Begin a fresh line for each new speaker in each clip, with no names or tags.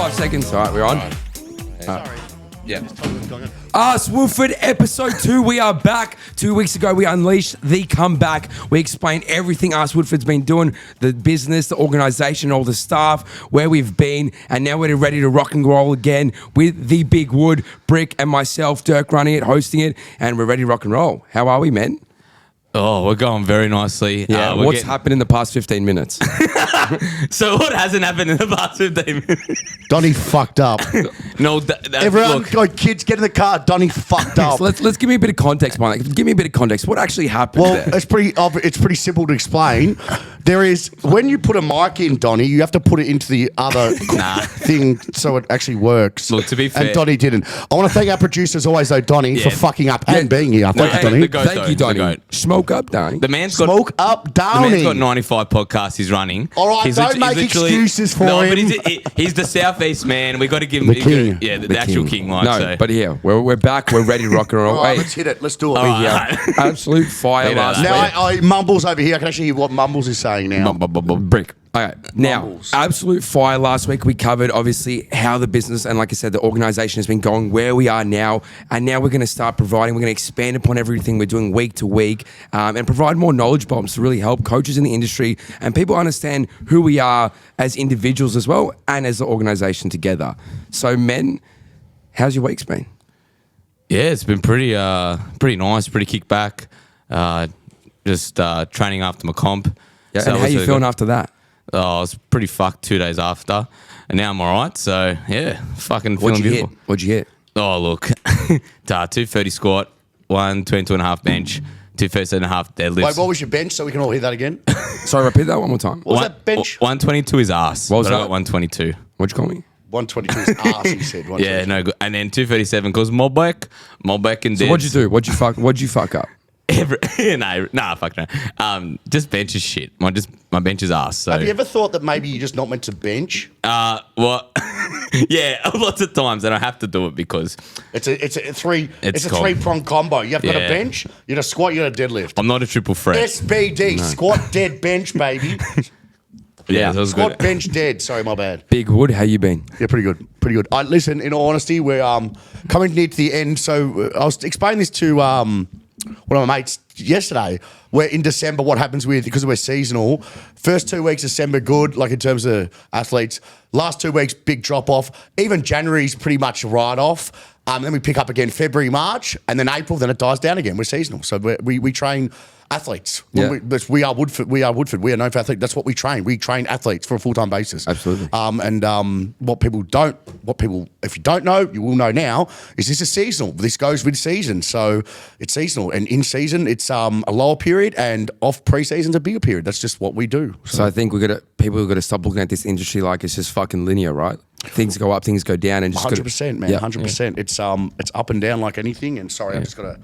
5 seconds. All right, we're on.
Sorry.
Yeah. Us Woodford episode 2. We are back. 2 weeks ago, we unleashed the comeback. We explained everything us Woodford's been doing, the business, the organisation, all the staff, where we've been, and now we're ready to rock and roll again with the Big Wood, Brick, and myself, Dirk, running it, hosting it, and we're ready to rock and roll. How are we, men?
Oh, we're going very nicely.
Yeah. What's happened in the past 15 minutes?
So what hasn't happened in the past 15 minutes?
Donnie fucked up.
No,
Everyone,
look,
go, kids, get in the car. Donnie fucked up.
So let's give me a bit of context, Mike. Give me a bit of context. What actually happened
Well,
there?
it's pretty simple to explain. There is, when you put a mic in, Donnie, you have to put it into the other thing so it actually works.
Look, to be fair,
and Donnie didn't. I want to thank our producers always, though, Donnie, for fucking up and being here. Thank you, Donnie.
Thank you, Donnie. Smoke up, Donnie.
The man's got
Smoke up, Donnie.
The man's got 95 podcasts he's running.
All right,
he's
don't make excuses for
no,
him.
But he's the Southeast man. We got to give him
The king.
Yeah, the actual king. Like,
No,
so.
but here we're back. We're ready to rock and roll.
All right,
Hey,
let's hit it. Let's do it.
All right.
absolute fire
You know
last
that.
Now,
week.
Mumbles over here. I can actually hear what Mumbles is saying now.
Brick. Okay, now,
Mumbles.
absolute fire last week. We covered, obviously, how the business and, like I said, the organisation has been going, where we are now, and now we're going to start providing, we're going to expand upon everything we're doing week to week and provide more knowledge bombs to really help coaches in the industry and people understand who we are as individuals as well and as an organisation together. So, men, how's your week's been?
Yeah, it's been pretty nice, pretty kick back. Just training after my comp.
Yeah,
So
and
it
how
was
you
really
feeling
good.
after that?
Oh, I was pretty fucked 2 days after, and now I'm all right. So yeah, fucking feeling
What'd you
beautiful.
hit? What'd you hit?
Oh look, 230 squat, 122.5 bench, 237.5 deadlifts.
Wait, what was your bench so we can all hear that again?
Sorry, repeat that one more time.
What was that bench?
122 is ass.
What was
but I
that?
got 122.
What'd you call me?
122 is ass, he said.
Yeah, no good. And then 237 because mob back and
So what'd you do? What'd you fuck up?
Fuck no. Just bench is shit. My bench is ass. So
Have you ever thought that maybe you're just not meant to bench?
what? Yeah, lots of times, and I have to do it because
It's a
It's cool.
three-pronged combo. You've got a
Yeah.
bench, you got a squat, you got a deadlift.
I'm not a triple threat.
SBD, squat, dead, bench, baby.
Yeah, that was
Squat,
good.
bench, dead. Sorry, my bad.
Big Wood, how you been?
Yeah, pretty good. Pretty good. Listen, in all honesty, we're coming near to the end. So I was explaining this to one of my mates yesterday. Where in December, what happens because we're seasonal. First 2 weeks, December, good, like in terms of athletes. Last 2 weeks, big drop off. Even January's pretty much right off. Then we pick up again February, March, and then April, then it dies down again. We're seasonal. So we train athletes.
Yeah.
We are Woodford. We are Woodford. We are known for athletes. That's what we train. We train athletes for a full-time basis.
Absolutely.
If you don't know, you will know now, is this is seasonal. This goes with season. So it's seasonal. And in season, it's a lower period, and off pre-season's a bigger period. That's just what we do.
So I think people have got to stop looking at this industry like it's just fucking linear, right? Things go up, things go down, and just
100%, man.
Yeah.
100%. It's up and down like anything. And sorry, I just got a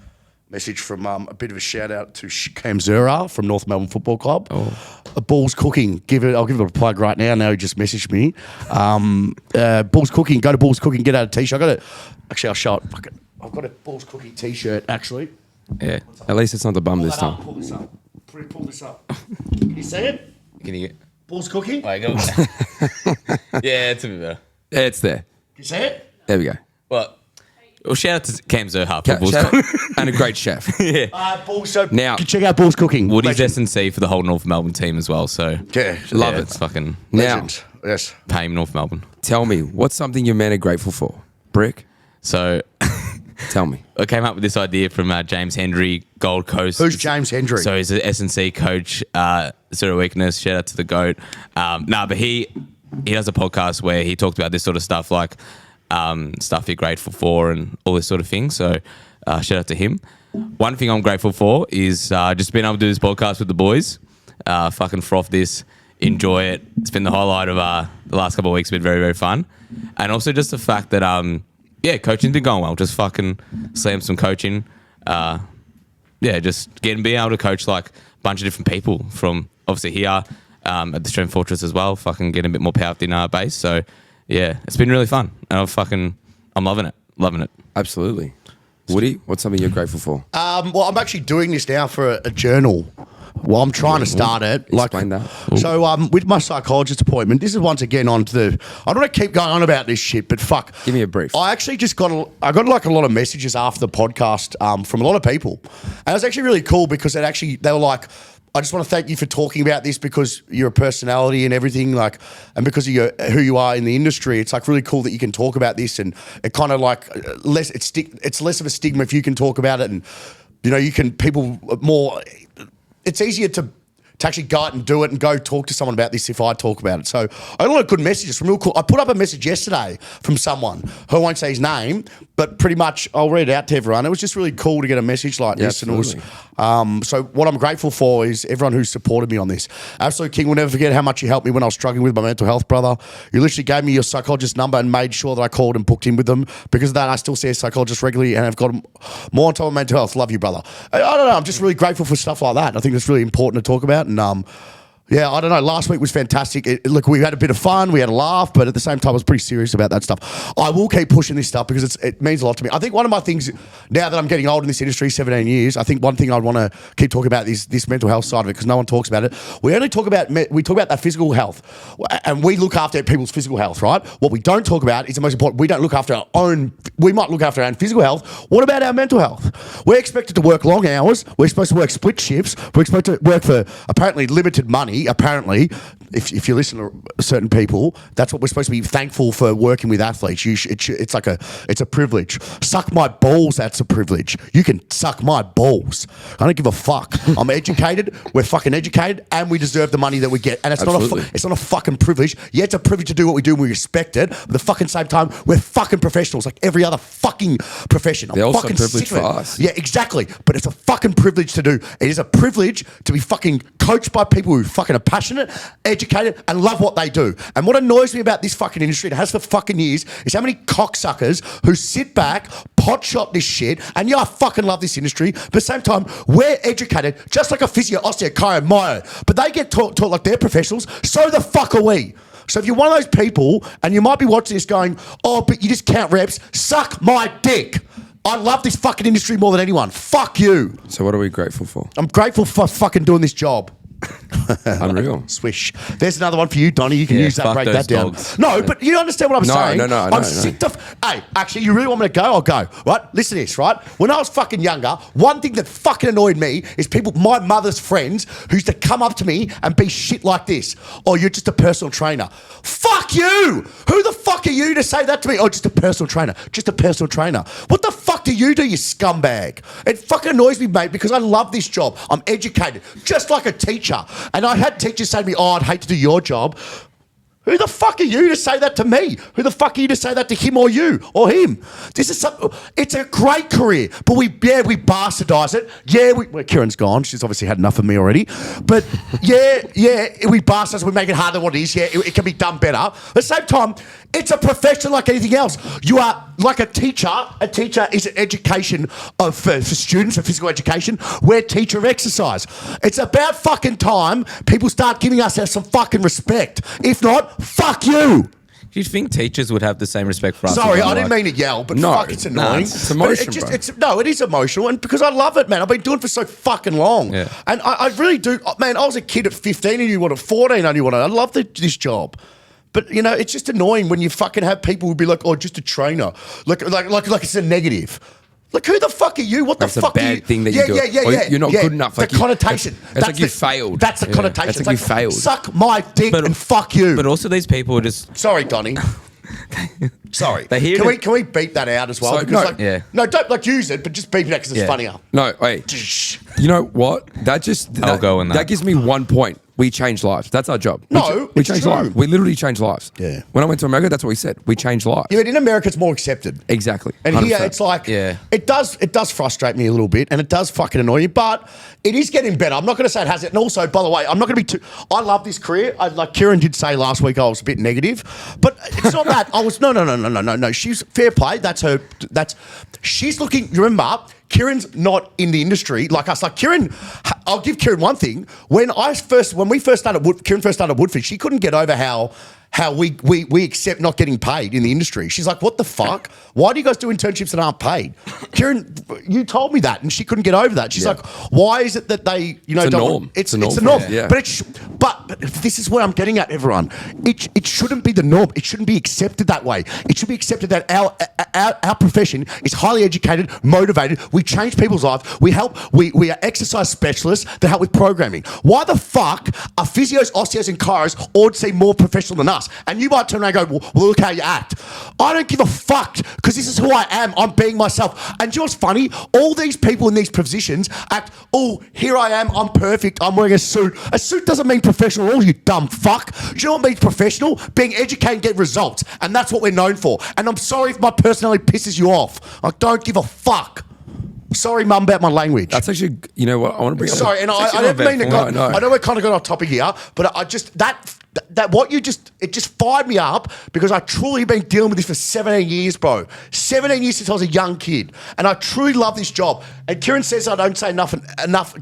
message from a bit of a shout out to Cam Zura from North Melbourne Football Club. Balls Cooking. I'll give it a plug right now. Now he just messaged me. Balls Cooking. Go to Balls Cooking. Get out a t-shirt. I'll show it. I've got a Balls Cooking t-shirt actually.
Yeah. At least it's not the bum this
Pull that up,
time.
Pull this up. Pull this up. Can you see it?
Can you get?
Balls Cooking.
Wait, go. Yeah, it's a bit better.
Yeah, it's there.
Can you see it?
There we go.
Well, shout out to Cam Zohar for Bulls
Shout out- and a great chef.
Balls. So
Now-
check out Balls Cooking.
Woody's
Legend.
S&C for the whole North Melbourne team as well. So
Yeah,
Love it.
It's fucking
Now,
Legend. Yes.
pay him North Melbourne.
tell me, what's something your men are grateful for? Brick,
So
tell me.
I came up with this idea from James Hendry, Gold Coast.
Who's James Hendry?
So he's an S&C coach, Zero Weakness. Shout out to the GOAT. But he does a podcast where he talked about this sort of stuff, like stuff you're grateful for and all this sort of thing. So shout out to him. One thing I'm grateful for is just being able to do this podcast with the boys. Fucking froth this, enjoy it. It's been the highlight of the last couple of weeks. It's been very, very fun. And also just the fact that, coaching's been going well. Just fucking slam some coaching. Just being able to coach like a bunch of different people from obviously here at the Strength Fortress as well. Fucking getting a bit more power in our base. So yeah, it's been really fun. And I'm loving it.
Absolutely. Woody, what's something you're grateful for?
Well, I'm actually doing this now for a journal Well, I'm trying to start it.
Explain that.
So, with my psychologist appointment, this is once again on to the. I don't want to keep going on about this shit, but fuck.
Give me a brief.
I actually just got like a lot of messages after the podcast from a lot of people, and it was actually really cool because they were like, I just want to thank you for talking about this because you're a personality and everything, like, and because of who you are in the industry. It's like really cool that you can talk about this, and it kind of like it's less of a stigma if you can talk about it, and you can people more. It's easier to actually go out and do it and go talk to someone about this if I talk about it. So I got a lot of good messages from real cool. I put up a message yesterday from someone who I won't say his name, but pretty much I'll read it out to everyone. It was just really cool to get a message like this.
Absolutely.
And it was, so what I'm grateful for is everyone who's supported me on this. Absolute King will never forget how much you helped me when I was struggling with my mental health, brother. You literally gave me your psychologist number and made sure that I called and booked in with them. Because of that, I still see a psychologist regularly and I've got more on top of mental health. Love you, brother. I don't know. I'm just really grateful for stuff like that. I think it's really important to talk about. And yeah, I don't know. Last week was fantastic. Look, we had a bit of fun. We had a laugh, but at the same time, I was pretty serious about that stuff. I will keep pushing this stuff because it means a lot to me. I think one of my things, now that I'm getting old in this industry, 17 years, I think one thing I'd want to keep talking about is this mental health side of it because no one talks about it. We talk about that physical health, and we look after people's physical health, right? What we don't talk about is the most important. We don't look after we might look after our own physical health. What about our mental health? We're expected to work long hours. We're supposed to work split shifts. We're expected to work for apparently limited money. Apparently, if you listen to certain people, that's what we're supposed to be thankful for working with athletes. It's a privilege. Suck my balls, that's a privilege. You can suck my balls. I don't give a fuck. I'm educated, we're fucking educated, and we deserve the money that we get. And it's not a fucking privilege. Yeah, it's a privilege to do what we do and we respect it, but at the fucking same time, we're fucking professionals like every other fucking profession.
They're also
fucking
a privilege
sick of
for
it.
us.
Yeah, exactly. But it's a fucking privilege to do. It is a privilege to be fucking coached by people who fucking are passionate, educated, and love what they do. And what annoys me about this fucking industry, it has for fucking years, is how many cocksuckers who sit back, pot shot this shit, and yeah, I fucking love this industry, but at the same time, we're educated, just like a physio, osteo, chiro, myo, but they get taught like they're professionals, so the fuck are we. So if you're one of those people, and you might be watching this going, oh, but you just count reps, suck my dick. I love this fucking industry more than anyone. Fuck you.
So what are we grateful for?
I'm grateful for fucking doing this job.
Unreal.
Swish. There's another one for you, Donnie. You can use that, break that down.
Dogs.
No, but you understand what I'm saying?
No.
I'm sick of. Hey, actually, you really want me to go? I'll go. Right? Listen to this, right? When I was fucking younger, one thing that fucking annoyed me is people, my mother's friends, who used to come up to me and be shit like this. Oh, you're just a personal trainer. Fuck you! Who the fuck are you to say that to me? Oh, just a personal trainer. Just a personal trainer. What the fuck do, you scumbag? It fucking annoys me, mate, because I love this job. I'm educated, just like a teacher. And I had teachers say to me, oh, I'd hate to do your job. Who the fuck are you to say that to me? Who the fuck are you to say that to him or you or him? It's a great career, but we bastardize it. Yeah, well, Kieran's gone. She's obviously had enough of me already. But yeah, we bastardize it. We make it harder than what it is. Yeah, it can be done better. At the same time, it's a profession like anything else. You are like a teacher. A teacher is an education for students, for physical education. We're teacher of exercise. It's about fucking time people start giving us some fucking respect. If not, fuck you.
Do you think teachers would have the same respect for us?
Sorry, I didn't mean to yell, but fuck, it's annoying.
It's emotion, bro.
It is emotional, and because I love it, man. I've been doing it for so fucking long.
Yeah.
And I really do. Man, I was a kid at 15 and you wanted 14 and you wanted. I love this job. But, it's just annoying when you fucking have people who be like, oh, just a trainer. Like it's a negative. Like, who the fuck are you? What the fuck are you?
It's a bad thing that you do.
Yeah.
You're not good enough.
The connotation.
It's like you failed.
That's the connotation.
It's like you failed.
Suck my dick and fuck you.
But also these people are just...
Sorry, Donnie. Sorry. Can we beat that out as well?
So,
no, don't use it, but just beep it out because it's funnier.
No, wait. You know what?
I'll go on that.
That gives me 1 point. We change lives. That's our job. We change lives. We literally change lives.
Yeah.
When I went to America, that's what we said. We change lives.
Yeah, but in America, it's more accepted.
Exactly. 100%.
And here, it's like, it does frustrate me a little bit, and it does fucking annoy you, but it is getting better. I'm not going to say it hasn't. And also, by the way, I'm not going to be I love this career. Like Kieran did say last week, I was a bit negative, but it's not that. I was, no. She's fair play. She's looking, remember, Kieran's not in the industry like us. Like Kieran, I'll give Kieran one thing. When Kieran first started Woodford, she couldn't get over how how we accept not getting paid in the industry. She's like, what the fuck? Why do you guys do internships that aren't paid? Kieran, you told me that, and she couldn't get over that. She's like, why is it that they,
it's a norm.
It's
a norm.
the norm.
Yeah.
But this is where I'm getting at, everyone. It shouldn't be the norm. It shouldn't be accepted that way. It should be accepted that our profession is highly educated, motivated. We change people's lives. We help. We are exercise specialists that help with programming. Why the fuck are physios, osteos, and chiros all seem more professional than us? And you might turn around and go, well, look how you act. I don't give a fuck, because this is who I am. I'm being myself. And do you know what's funny? All these people in these positions act, oh, here I am. I'm perfect. I'm wearing a suit. A suit doesn't mean professional at all, you dumb fuck. Do you know what means professional? Being educated and get results. And that's what we're known for. And I'm sorry if my personality pisses you off. I don't give a fuck. Sorry, Mum, about my language.
That's actually, you know what, I want to bring up.
Sorry, and I didn't mean to go. I know we're kind of got off topic here, but I just, it just fired me up, because I truly been dealing with this for 17 years, bro. 17 years since I was a young kid. And I truly love this job. And Kieran says I don't say enough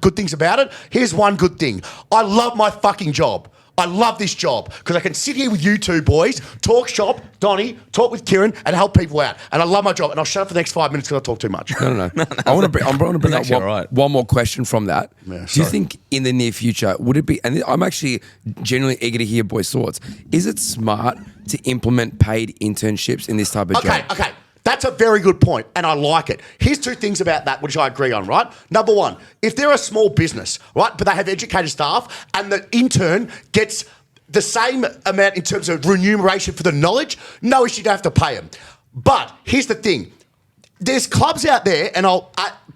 good things about it. Here's one good thing. I love my fucking job. I love this job, because I can sit here with you two boys, talk shop, Donnie, talk with Kieran, and help people out. And I love my job. And I'll shut up for the next 5 minutes because I talk too much.
No. I want to bring up one more question from that.
Yeah,
Do you think in the near future, would it be, and I'm actually genuinely eager to hear boys' thoughts, is it smart to implement paid internships in this type of job?
Okay. That's a very good point, and I like it. Here's two things about that which I agree on, right? Number one, if they're a small business, right, but they have educated staff, and the intern gets the same amount in terms of remuneration for the knowledge, no issue, you don't have to pay them. But here's the thing. There's clubs out there, and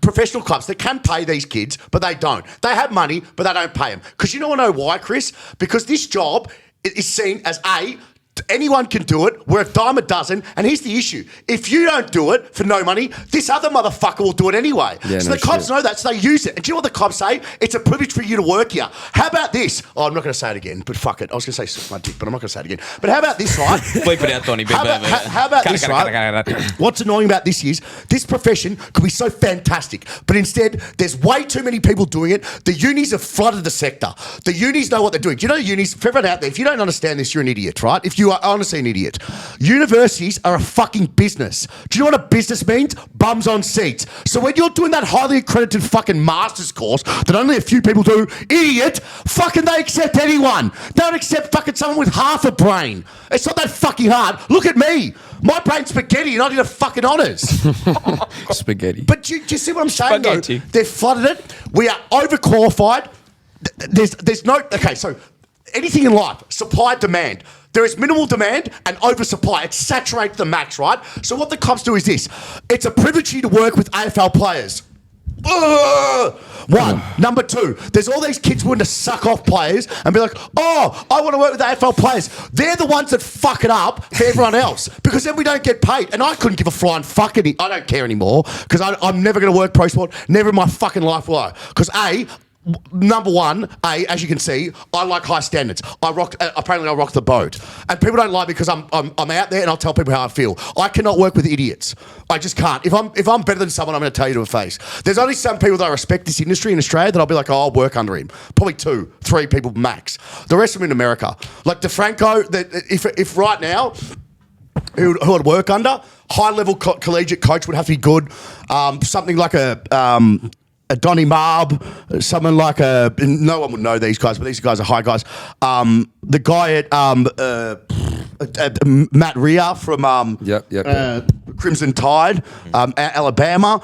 professional clubs that can pay these kids, but they don't. They have money, but they don't pay them. Because you know why, Chris? Because this job is seen as anyone can do it. We're a dime a dozen. And here's the issue. If you don't do it for no money, this other motherfucker will do it anyway.
Yeah,
so the clubs know that, so they use it. And do you know what the clubs say? It's a privilege for you to work here. How about this? Oh, I'm not going to say it again, but fuck it. I was going to say suck my dick, but I'm not going to say it again. But how about this, right?
Bleep it out, Donnie.
How about this, right? What's annoying about this is this profession could be so fantastic, but instead there's way too many people doing it. The unis have flooded the sector. The unis know what they're doing. Do you know the unis? For everyone out there, if you don't understand this, you're an idiot, right? If you are honestly an idiot. Universities are a fucking business. Do you know what a business means? Bums on seats. So when you're doing that highly accredited fucking master's course that only a few people do, idiot, fucking they accept anyone. They don't accept fucking someone with half a brain. It's not that fucking hard. Look at me. My brain's spaghetti and I did a fucking honours.
Spaghetti.
But do you see what I'm saying,
Spaghetti.
though? They've flooded it. We are overqualified. There's no... Okay, so anything in life, supply, demand. There is minimal demand and oversupply. It saturates the max, right? So what the clubs do is this. It's a privilege for you to work with AFL players. One. Number two, there's all these kids willing to suck off players and be like, oh, I want to work with AFL players. They're the ones that fuck it up for everyone else, because then we don't get paid. And I couldn't give a flying fuck I don't care anymore, because I'm never going to work pro sport. Never in my fucking life will I. Because number one, as you can see, I like high standards. Apparently I rock the boat. And people don't like me because I'm out there and I'll tell people how I feel. I cannot work with idiots. I just can't. If I'm better than someone, I'm going to tell you to a face. There's only some people that I respect this industry in Australia that I'll be like, oh, I'll work under him. Probably 2, 3 people max. The rest of them in America. Like DeFranco, if right now, who I'd work under, high-level collegiate coach would have to be good. Something like a Donny Marb, someone like no one would know these guys, but these guys are high guys. The guy at Matt Ria from Crimson Tide, Alabama,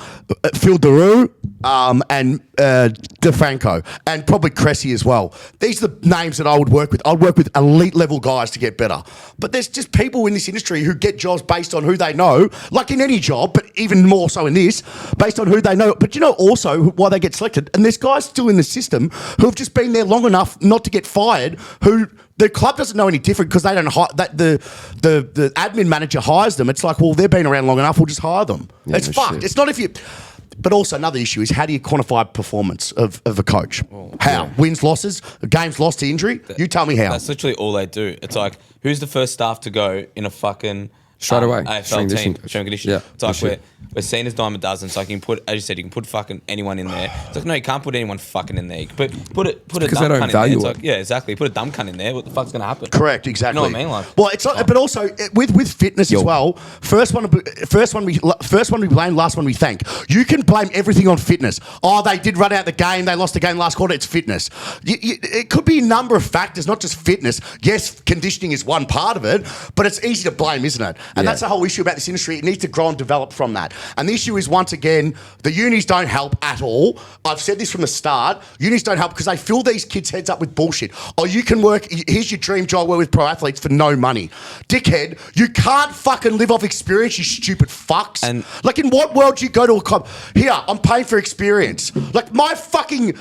Phil Daru, and DeFranco, and probably Cressy as well. These are the names that I would work with. I'd work with elite level guys to get better. But there's just people in this industry who get jobs based on who they know, like in any job, but even more so in this, based on who they know. But you know also why they get selected. And there's guys still in the system who have just been there long enough not to get fired, who the club doesn't know any different because they don't hire that the admin manager hires them. It's like, well, they've been around long enough, we'll just hire them.
Yeah,
it's fucked. Shit. It's not if you. But also another issue is, how do you quantify performance of a coach? How? Wins, losses, games lost to injury? You tell me how.
That's literally all they do. It's like, who's the first staff to go in a fucking
Straight away.
AFL
Strength
team,
conditioning coach.
strength conditioning.
Yeah,
It's like
you should.
we're seen as dime a dozen. So I can put, as you said, you can put fucking anyone in there. It's like, no, you can't put anyone fucking in there. You can put a
because
dumb
they don't
cunt in there.
value
It's
it.
like, yeah, exactly. Put a dumb cunt in there. What the fuck's gonna happen?
Correct, exactly.
You know what I mean? Like,
well, it's not, but also with fitness as well. First one we blame, last one we thank. You can blame everything on fitness. Oh, they did run out the game. They lost the game last quarter. It's fitness. It could be a number of factors, not just fitness. Yes, conditioning is one part of it, but it's easy to blame, isn't it? And that's the whole issue about this industry. It needs to grow and develop from that. And the issue is, once again, the unis don't help at all. I've said this from the start. Unis don't help because they fill these kids' heads up with bullshit. Oh, you can work. Here's your dream job. Work with pro athletes for no money. Dickhead, you can't fucking live off experience, you stupid fucks.
And
like, in what world do you go to a club? Here, I'm paying for experience. Like, my fucking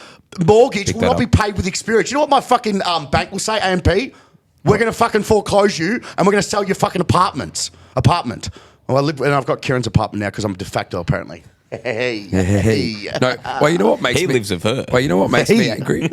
mortgage will not be paid with experience. You know what my fucking bank will say, AMP? We're going to fucking foreclose you and we're going to sell your fucking apartment. Well, I've got Kieran's apartment now because I'm de facto, apparently. Hey.
No, well, you know what makes
he
me...
lives with her.
Well, you know what makes me angry?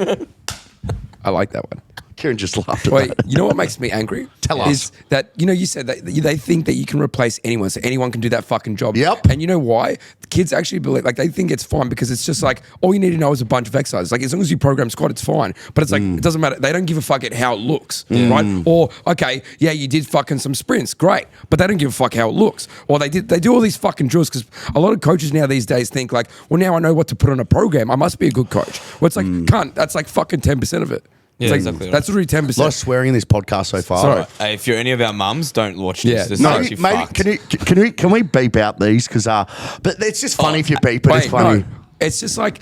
I like that one.
Kieran just laughed at
Wait,
that.
you know what makes me angry?
Tell us.
Is that, you said that they think that you can replace anyone, so anyone can do that fucking job.
Yep.
And you know why? The kids actually believe, like, they think it's fine because it's just like, all you need to know is a bunch of exercises. Like, as long as you program squat, it's fine. But it's like, it doesn't matter. They don't give a fuck at how it looks, right? Or, okay, yeah, you did fucking some sprints, great. But they don't give a fuck how it looks. Or they do all these fucking drills because a lot of coaches now these days think like, well, now I know what to put on a program. I must be a good coach. Well, it's like, cunt, that's like fucking 10% of it.
Yeah,
It's like,
exactly right.
That's already 10%.
A lot of swearing in this podcast so far.
Sorry.
Hey, if you're any of our mums, don't watch this.
Yeah.
This
No,
is actually
Maybe,
fucked.
can we beep out these? Because but it's just funny if you beep it. It's funny.
No, it's just like,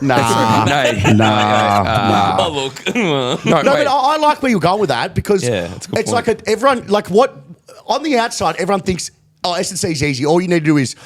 Nah.
nah.
Oh, look.
No,
No,
wait.
but I like where you're going with that because
Yeah, that's a good
it's
point.
like everyone, like, what on the outside, everyone thinks, oh, S&C is easy. All you need to do is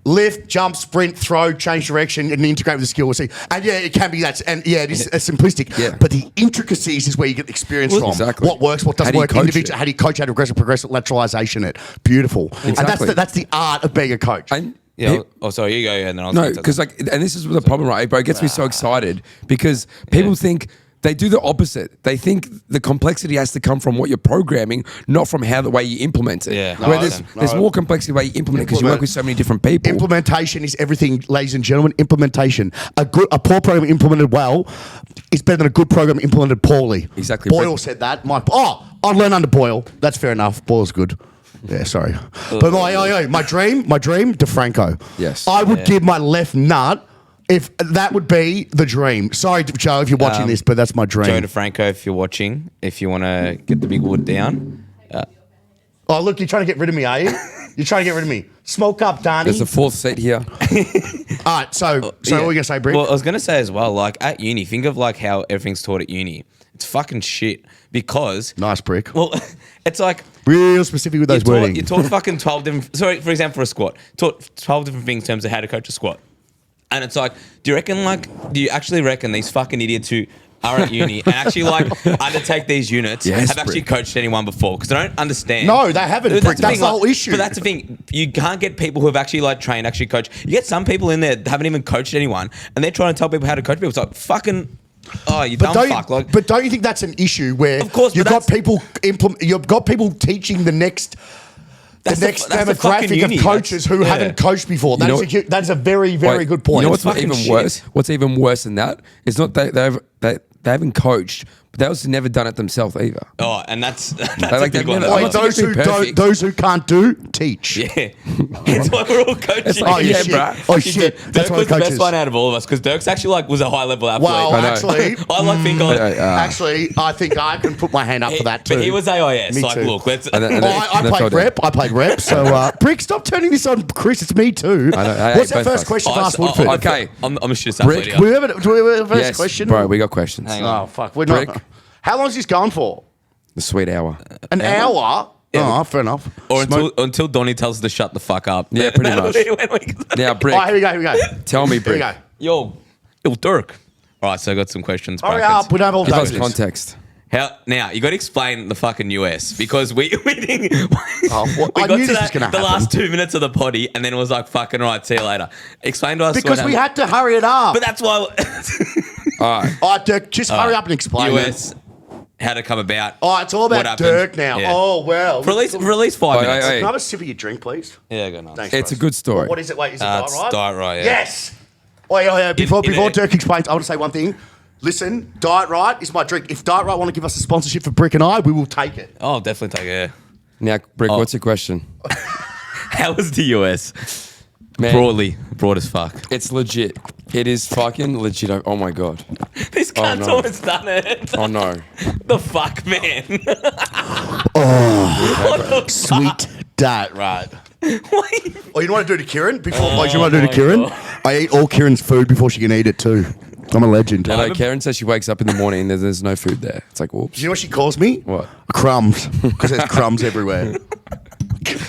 lift, jump, sprint, throw, change direction, and integrate with the skill. And yeah, it can be that. And yeah, it is simplistic.
Yeah.
But the intricacies is where you get the experience from.
Exactly.
What works, what doesn't
How do you
work.
coach
Individual.
it?
How do you coach? How to progressive lateralization it. Beautiful. And
Exactly.
that's the art of being a coach.
And
Yeah. Oh, sorry. You go. And then I'll
no,
say
because like, and this is the problem, right, bro? It gets me so excited because people think they do the opposite. They think the complexity has to come from what you're programming, not from how the way you implement it.
Yeah.
Where
No,
there's more complexity the way you implement it because you work with so many different people.
Implementation is everything, ladies and gentlemen. Implementation. A poor program implemented well is better than a good program implemented poorly.
Exactly.
Boyle said that. I learned under Boyle. That's fair enough. Boyle's good. Yeah, sorry. But my dream, DeFranco.
Yes.
I would give my left nut if that would be the dream. Sorry, Joe, if you're watching this, but that's my dream.
Joe DeFranco, if you're watching, if you want to get the big wood down.
Oh, look, you're trying to get rid of me, are you? You're trying to get rid of me. Smoke up, Donnie.
There's a fourth seat here.
All right, so what are we going to say, Brick?
Well, I was going to say as well, like at uni, think of like how everything's taught at uni. It's fucking shit because...
Nice, Brick.
Well, it's like...
Real specific with those wording.
You taught fucking 12 different... Sorry, for example, for a squat. Taught 12 different things in terms of how to coach a squat. And it's like, do you actually reckon these fucking idiots who are at uni and actually like undertake these units
Yes,
have actually
Brick.
coached anyone before? Because I don't understand.
No, they haven't, Brick. That's
thing,
the whole issue.
But that's the thing. You can't get people who have actually like trained, actually coached. You get some people in there that haven't even coached anyone and they're trying to tell people how to coach people. It's like, fucking... Oh, you dumb fuck! Like,
but don't you think that's an issue where
Of course,
you've
but
got people you've got people teaching the next
That's the fucking
demographic
uni.
of coaches who haven't coached before? That is a very, very
Wait,
good point.
You know what's
fucking
even
shit.
worse? What's even worse than that? It's not they haven't coached, but they also never done it themselves either.
oh, and that's
like,
a big
they've
one.
never-
Wait,
I'm not
those
saying
who
it's
don't,
perfect.
those who can't do, teach.
Yeah, that's why we're all coaching.
It's like,
yeah,
yeah,
shit.
bruh.
Oh shit,
Dirk
that's why
was the
coaches.
best one out of all of us because Dirk's actually like was a high level athlete.
Well,
I know.
actually,
I like think
actually, I think I can put my hand up for that too.
But he was AIS.
Me
like,
too.
look, let's.
And then-
Oh,
and then-
I
and then
played
fell down.
rep. I played rep. So, Brick, stop turning this on Chris. It's me too.
I know. Hey,
What's
hey,
our
both
first
us.
question for us,
Oh,
Woodford?
okay.
I'm a shit
Brick,
athlete.
Do we have a first
Yes,
question?
bro. We got questions.
Hang on.
Oh fuck, we're not.
Brick.
How long is this going for?
The sweet hour.
An hour? Oh, fair enough.
Or until Donnie tells us to shut the fuck up.
Yeah, pretty
That'll
much.
be when we-
Now, Brick,
Oh, here we go.
tell me,
Here we
Brick.
go.
Yo, Dirk. All right, so I got some questions.
Hurry
brackets.
up. We don't have all
Give us
day.
context.
How now? You got to explain the fucking US because we didn't.
well,
we
I
got
knew
to
this was gonna
the
happen.
last 2 minutes of the potty, and then it was like fucking right. See you later. Explain to us
Because
what
we
happened.
had to hurry it up.
But that's why
All right.
All right, Dirk, just hurry up and explain
US. how to come about.
Oh, it's all
what
about
happened.
Dirk now.
Yeah.
Oh, wow.
Release 5
Wait,
minutes.
wait,
Can I have a sip of your drink, please?
Yeah, go nice.
Thanks,
It's a
bros.
good story.
What is it? Wait, is it
It's
Diet Right?
Diet Right, yeah.
Yes. Wait, before
in
Dirk explains, I want to say one thing. Listen, Diet Right is my drink. If Diet Right want to give us a sponsorship for Brick and I, we will take it.
Oh, definitely take it.
Now, Brick,
Oh.
what's your question?
How was the US?
Man,
Broad as fuck.
it's legit. It is fucking legit. Oh my god.
This cunt's
no.
almost done it.
Oh no.
The fuck, man.
Sweet Diet Right.
Wait.
Oh, you know what I do to Kieran? You know what I do to Kieran?
God.
I eat all Kieran's food before she can eat it too. I'm a legend.
No, Karen says she wakes up in the morning and there's no food there. It's like, whoops.
Do you know what she calls me?
What?
Crumbs. Because there's crumbs everywhere.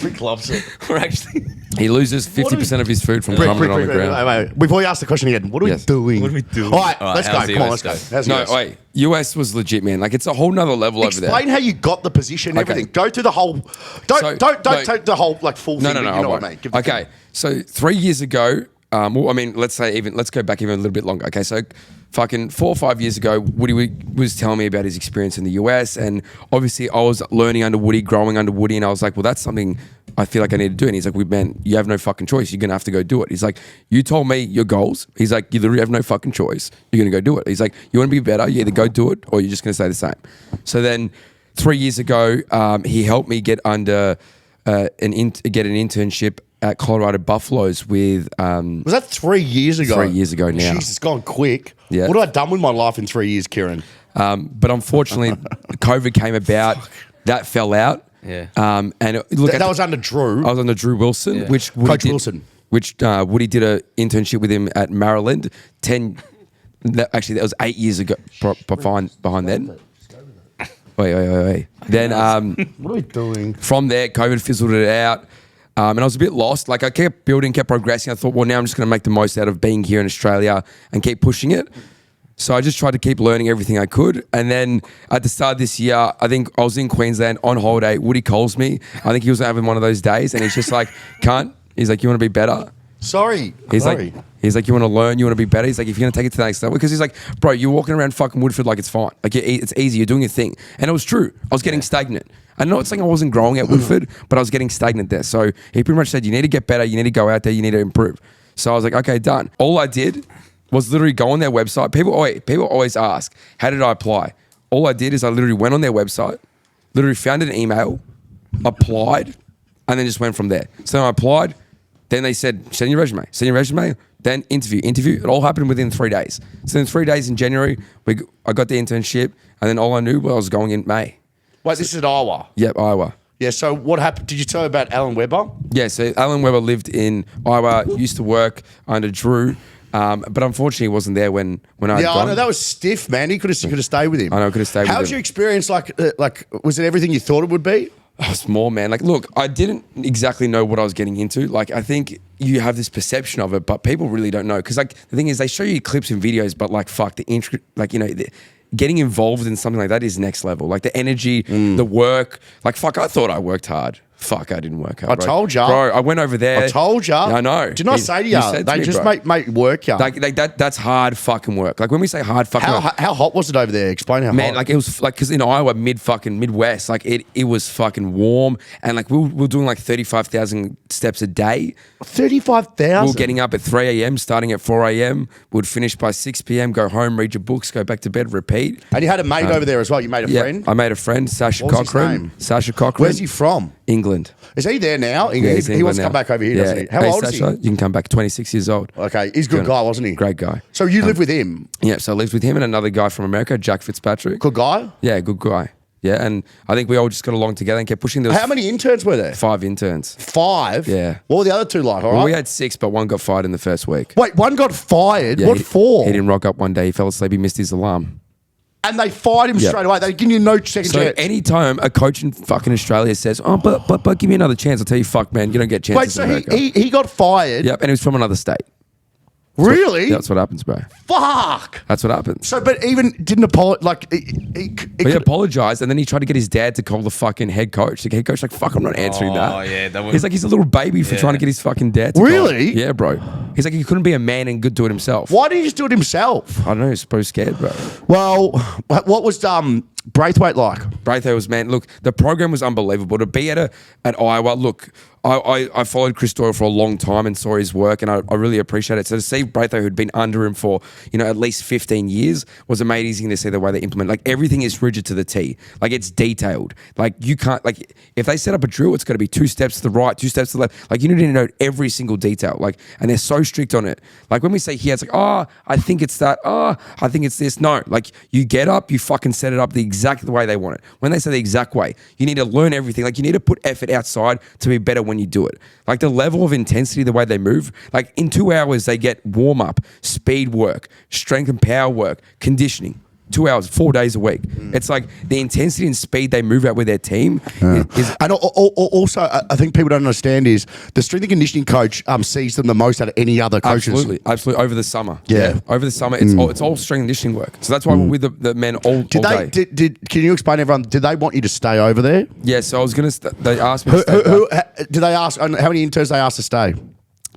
Rick loves it.
We're actually.
He loses 50% of his food from crumbling on the ground.
Wait. Before you ask the question again, what are
Yes.
we doing?
What are we doing?
All right,
All right,
let's go.
how's the
Come on,
US
let's go.
go?
How's the
No,
US?
wait. US was legit, man. Like it's a whole nother level over there.
Explain how you got the position, everything. Go through the whole. Don't take the whole like full thing.
No,
but you know
I
what I
won't.
mean. Give the
Okay,
thing.
so 3 years ago, well, I mean, let's go back even a little bit longer. Okay, so fucking 4 or 5 years ago, Woody was telling me about his experience in the US, and obviously I was learning under Woody, growing under Woody, and I was like, well, that's something I feel like I need to do. And he's like, man, you have no fucking choice. You're gonna have to go do it. He's like, you told me your goals. He's like, you literally have no fucking choice. You're gonna go do it. He's like, you want to be better? You either go do it or you're just gonna stay the same. So then 3 years ago, he helped me get under get an internship at Colorado Buffaloes with
Was that 3 years ago?
3 years ago now.
Jeez, it's gone quick.
Yeah.
What have I done with my life in 3 years, Kieran?
but unfortunately COVID came about. That fell out.
Yeah.
That was under Drew.
I was under Drew Wilson,
Yeah.
which Woody
Coach
did,
Wilson.
which Woody did an internship with him at Maryland. Actually, that was 8 years ago. Behind then. Wait. Then
What are we doing?
from there, COVID fizzled it out. And I was a bit lost. Like I kept building, kept progressing. I thought, well, now I'm just going to make the most out of being here in Australia and keep pushing it. So I just tried to keep learning everything I could. And then at the start of this year, I think I was in Queensland on holiday. Woody calls me. I think he was having one of those days. And he's just like, cunt. He's like, you want to be better?
Sorry.
He's like, you want to learn, you want to be better. He's like, if you're going to take it to the next level, because he's like, bro, you're walking around fucking Woodford like it's fine. Like it's easy. You're doing your thing. And it was true. I was getting stagnant. I know it's like I wasn't growing at Woodford, but I was getting stagnant there. So he pretty much said, you need to get better. You need to go out there. You need to improve. So I was like, okay, done. All I did was literally go on their website. People always ask, how did I apply? All I did is I literally went on their website, literally found an email, applied, and then just went from there. So I applied. Then they said, send your resume, then interview. It all happened within 3 days. So in 3 days in January, I got the internship, and then all I knew was I was going in May.
Wait, this is at Iowa.
Yep, Iowa.
Yeah, so what happened? Did you tell about Alan Webber?
Yeah, so Alan Weber lived in Iowa, used to work under Drew, but unfortunately he wasn't there when I
Yeah,
gone.
I know. That was stiff, man. You could have stayed with him.
I know, I could have stayed with
How was
him.
your experience like, was it everything you thought it would be?
I was more, man. Like, look, I didn't exactly know what I was getting into. Like, I think you have this perception of it, but people really don't know. Because, like, the thing is, they show you clips and videos, but, like, fuck, getting involved in something like that is next level. Like, the energy, the work. Like, fuck, I thought I worked hard. Fuck, I didn't work hard.
I
bro.
told ya.
Bro, I went over there.
I told you.
I know.
Did not say to you.
said to
They
me,
just
bro.
make work you.
Like that's hard fucking work. Like, when we say hard fucking work,
How hot was it over there? Explain how
man,
hot.
like it was like, because in Iowa, Midwest, like it was fucking warm, and like we were doing like 35,000 steps a day.
35,000.
We were getting up at 3 a.m, starting at 4 a.m. We'd finish by 6 p.m, go home, read your books, go back to bed, repeat.
And you had a mate over there as well. You made a
Yeah,
friend.
I made a friend, Sasha
What was his
Cochran.
name?
Sasha Cochran.
Where's he from?
England.
Is he there now?
Yeah, he's
he
in
wants
England
to come
now.
back over here, doesn't he? How
Hey,
old
Sasha,
is he?
you can come back. 26 years old.
Okay, he's a good guy, wasn't he?
Great guy.
So you live with him?
Yeah, so I lived with him and another guy from America, Jack Fitzpatrick.
Good guy?
Yeah, good guy. Yeah, and I think we all just got along together and kept pushing. There was
How many interns were there?
5 interns.
5?
Yeah.
What were the other 2 like? All right.
Well, we had 6, but one got fired in the first week.
Wait, one got fired?
Yeah,
What
he-
for?
He didn't rock up one day. He fell asleep. He missed his alarm.
And they fired him
Yeah.
straight away. They didn't give you no second
So
chance.
anytime a coach in fucking Australia says, "Oh, but give me another chance," I'll tell you, "Fuck, man, you don't get chances."
Wait, so
in America.
he got fired?
Yep, and he was from another state.
Really?
That's what happens, bro.
Fuck.
That's what happens.
So, but even didn't apologize. Like, it
But he
could-
apologized, and then he tried to get his dad to call the fucking head coach. The head coach like, "Fuck, I'm not answering that."
Oh, yeah, that was-
He's like, he's a little baby for
Yeah.
trying to get his fucking dad to call
Really?
it. Yeah, bro. He's like, he couldn't be a man and do it himself.
Why didn't he just do it himself?
I don't know. He's probably scared, bro.
Well, what was Braithwaite like?
Braithwaite was, man, look, the program was unbelievable. To be at Iowa, look, I followed Chris Doyle for a long time and saw his work, and I really appreciate it. So to see Braithwaite, who'd been under him for, at least 15 years, was amazing to see the way they implement. Like, everything is rigid to the T. Like, it's detailed. Like, you can't, like, if they set up a drill, it's got to be 2 steps to the right, 2 steps to the left. Like, you need to know every single detail. Like, and they're so strict on it. Like, when we say here, it's like, I think it's that. I think it's this. No, like, you get up, you fucking set it up the exact way they want it. When they say the exact way, you need to learn everything. Like, you need to put effort outside to be better when you do it. Like, the level of intensity, the way they move, like, in 2 hours, they get warm up, speed work, strength and power work, conditioning. 2 hours, 4 days a week. It's like the intensity and speed they move out with their team. Is
And also, I think people don't understand is the strength and conditioning coach sees them the most out of any other coaches.
Absolutely. Over the summer.
Yeah.
Over the summer, it's all strength and conditioning work. So that's why we're with the men all day.
Can you explain to everyone, did they want you to stay over there?
Yeah, so I was going to, they asked me to stay.
Did they ask, how many interns they asked to stay?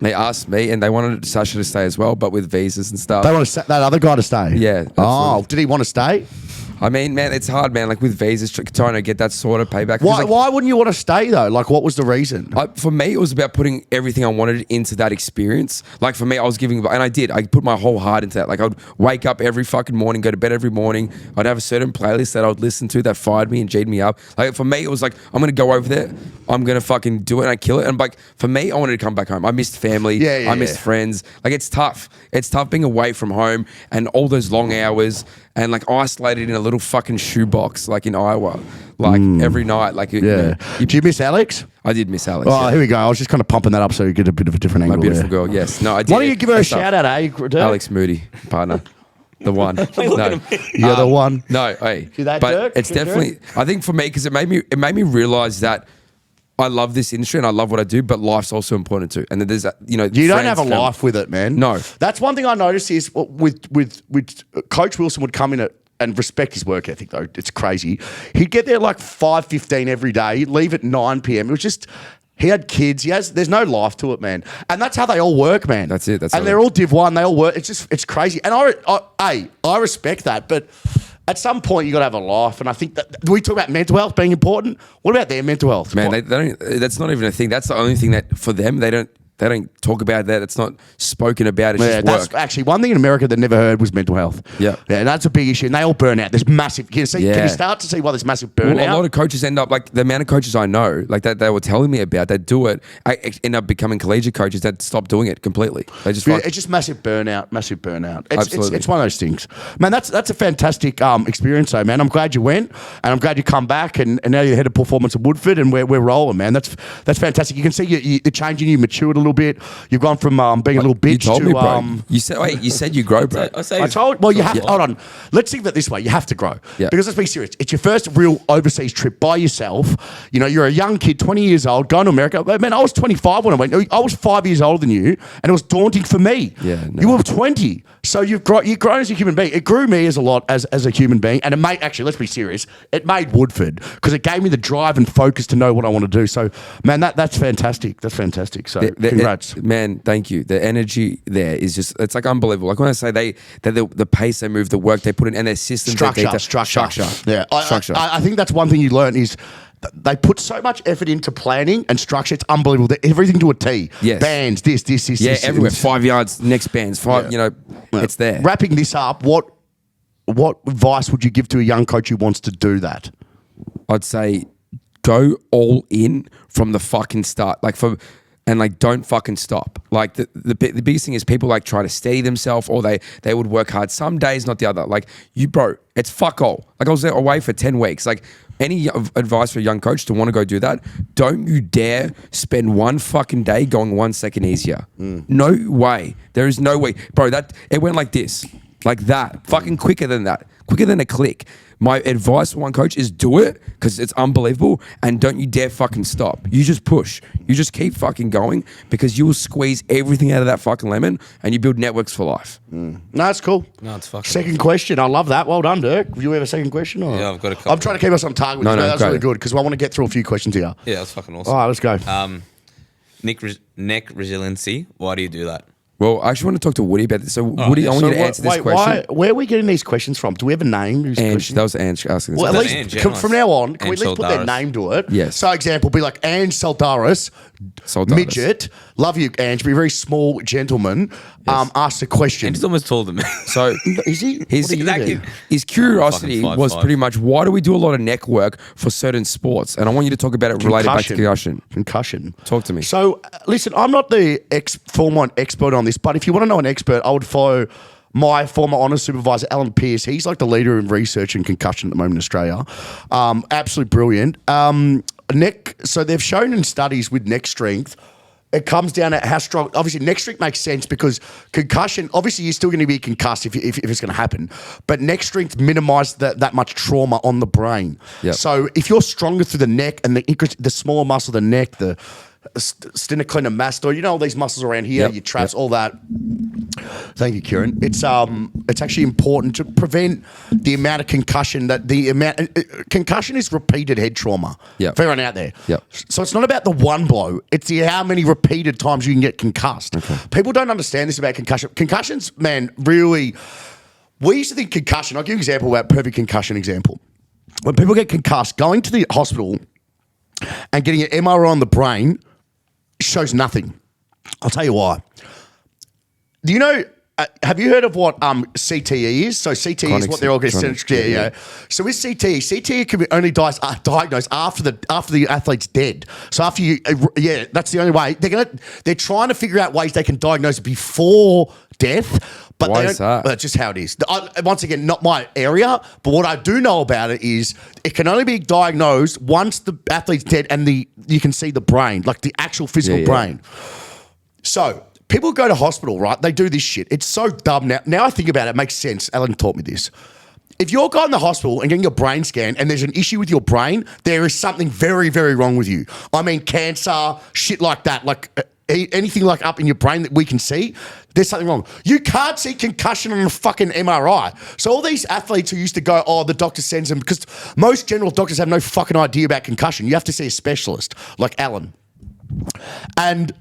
They asked me, and they wanted Sasha to stay as well, but with visas and stuff.
They want that other guy to stay?
Yeah.
Oh, did he want to stay?
I mean, man, it's hard, man. Like, with visas, trying to get that sort of payback.
Why wouldn't you want to stay, though? Like, what was the reason?
For me, it was about putting everything I wanted into that experience. Like, for me, I was giving, and I did. I put my whole heart into that. Like, I'd wake up every fucking morning, go to bed every morning. I'd have a certain playlist that I would listen to that fired me and G'd me up. Like, for me, it was like, I'm going to go over there. I'm going to fucking do it, and I kill it. And, like, for me, I wanted to come back home. I missed family. I missed friends. Like, it's tough. It's tough being away from home and all those long hours and, like, isolated in a little fucking shoebox, like in Iowa, like every night. Like,
do you miss Alex?
I did miss Alex.
Oh, here we go. I was just kind of pumping that up so you get a bit of a different angle.
My beautiful girl, yes. No, I did.
Why don't you give her a shout out, Dirk?
Alex Moody, partner. The one. No.
You're the one.
No, hey.
See that,
but
Dirk?
it's definitely, I think for me, because it made me realize that I love this industry and I love what I do, but life's also important too. And there's, you
don't have a life with it, man.
No.
That's one thing I noticed is with Coach Wilson would come in and respect his work ethic, though. It's crazy. He'd get there like 5:15 every day, leave at 9 p.m. It was just, he had kids. There's no life to it, man. And that's how they all work, man.
That's it.
And they're all Div 1. They all work. It's crazy. And I respect that, but at some point you got to have a life. And I think that we talk about mental health being important. What about their mental health?
Man, they don't. That's not even a thing. That's the only thing that for them they don't talk about that. It's not spoken about. It's just work.
That's actually one thing in America that never heard was mental health.
Yeah.
And that's a big issue. And they all burn out. There's massive. Can you start to see why there's massive burnout?
Well, a lot of coaches end up, like the amount of coaches I know, like that they were telling me about, that do it, end up becoming collegiate coaches that stop doing it completely. They just
it's just massive burnout.
Absolutely.
It's one of those things. Man, that's a fantastic experience, though, man. I'm glad you went, and I'm glad you come back, and now you're the head of performance at Woodford, and we're rolling, man. That's fantastic. You can see the change in you matured a little bit. You've gone from being a little bitch
you told
to
me, bro. You said you grow, bro.
You have to, hold on. Let's think of it this way. You have to grow.
Yeah.
Because let's be serious. It's your first real overseas trip by yourself. You're a young kid, 20 years old, going to America. Man, I was 25 when I went. I was 5 years older than you, and it was daunting for me.
Yeah, no.
You were 20. So you've grown as a human being. It grew me as a human being, and it made, actually, let's be serious, it made Woodford, because it gave me the drive and focus to know what I want to do. So, man, that's fantastic. That's fantastic. So, congrats.
Man, thank you. The energy there is just, it's like unbelievable. Like when I say the pace they move, the work they put in, and their systems.
Structure. Yeah.
Structure.
I think that's one thing you learn is they put so much effort into planning and structure. It's unbelievable. Everything to a T.
Yes.
Bands, this.
Yeah, everywhere. 5 yards, next bands, it's there.
Wrapping this up, what advice would you give to a young coach who wants to do that?
I'd say go all in from the fucking start. Don't fucking stop. Like the biggest thing is people like try to steady themselves, or they would work hard some days, not the other. Like bro, it's fuck all. Like I was away for 10 weeks. Like any advice for a young coach to want to go do that, don't you dare spend one fucking day going 1 second easier. No way. There is no way. Bro, it went like this. Like that. Fucking quicker than that. Quicker than a click. My advice for one coach is do it, because it's unbelievable, and don't you dare fucking stop. You just push. You just keep fucking going, because you will squeeze everything out of that fucking lemon, and you build networks for life.
No, that's cool.
No, it's fucking
Second question. I love that. Well done, Dirk. Do you have a second question? Or?
Yeah, I've got a couple.
I'm trying to keep us on target.
No,
that's
great.
really good, because I want to get through a few questions here.
Yeah, that's fucking awesome.
All right, let's go.
Neck resiliency. Why do you do that?
Well, I actually want to talk to Woody about this. So, Woody, I want you to answer this question.
Where are we getting these questions from? Do we have a name?
Ange, that was Ange asking this
Well,
question.
at least
Ange, yeah,
from now on, can we
Ange
at least put their
Saldaris.
name to it?
Yes.
So, example, be like Ange Saldaris, midget. Love you, Ange. Be a very small gentleman. Ask a question.
He's almost taller than me.
So,
Is he?
his,
What are you doing?
his curiosity
Fucking 5'5".
was pretty much, why do we do a lot of neck work for certain sports? And I want you to talk about it related back to concussion.
Concussion.
Talk to me.
So, listen, I'm not the former expert on this, but if you want to know an expert, I would follow my former honours supervisor, Alan Pearce. He's like the leader in research in concussion at the moment in Australia. Absolutely brilliant. So they've shown in studies with neck strength, it comes down to how strong. Obviously, neck strength makes sense because concussion, obviously, you're still going to be concussed if it's going to happen. But neck strength minimises that much trauma on the brain.
Yep.
So if you're stronger through the neck and the smaller muscle of the neck, the sternocleidomastoid, you know, all these muscles around here,
Yep.
your traps, all that. Thank you, Kieran. It's actually important to prevent the amount of concussion concussion is repeated head trauma.
Yep.
For everyone out there.
Yep.
So it's not about the one blow. It's how many repeated times you can get concussed. People don't understand this about concussion. Concussions, man, really. We used to think concussion. I'll give you an example about perfect concussion example. When people get concussed, going to the hospital and getting an MRI on the brain shows nothing. I'll tell you why. Do you know? Have you heard of what CTE is? So CTE is what they're all going to yeah. So with CTE can be only diagnosed after the athlete's dead. So after that's the only way they're trying to figure out ways they can diagnose it before death. But
why is that?
That's just how it is. Once again, not my area, but what I do know about it is it can only be diagnosed once the athlete's dead and you can see the brain, like the actual physical brain. So people go to hospital, right? They do this shit. It's so dumb now. Now I think about it, it makes sense. Alan taught me this. If you're going to the hospital and getting a brain scan and there's an issue with your brain, there is something very, very wrong with you. I mean, cancer, shit like that, like anything like up in your brain that we can see, there's something wrong. You can't see concussion on a fucking MRI. So all these athletes who used to go, the doctor sends them, because most general doctors have no fucking idea about concussion. You have to see a specialist like Alan. And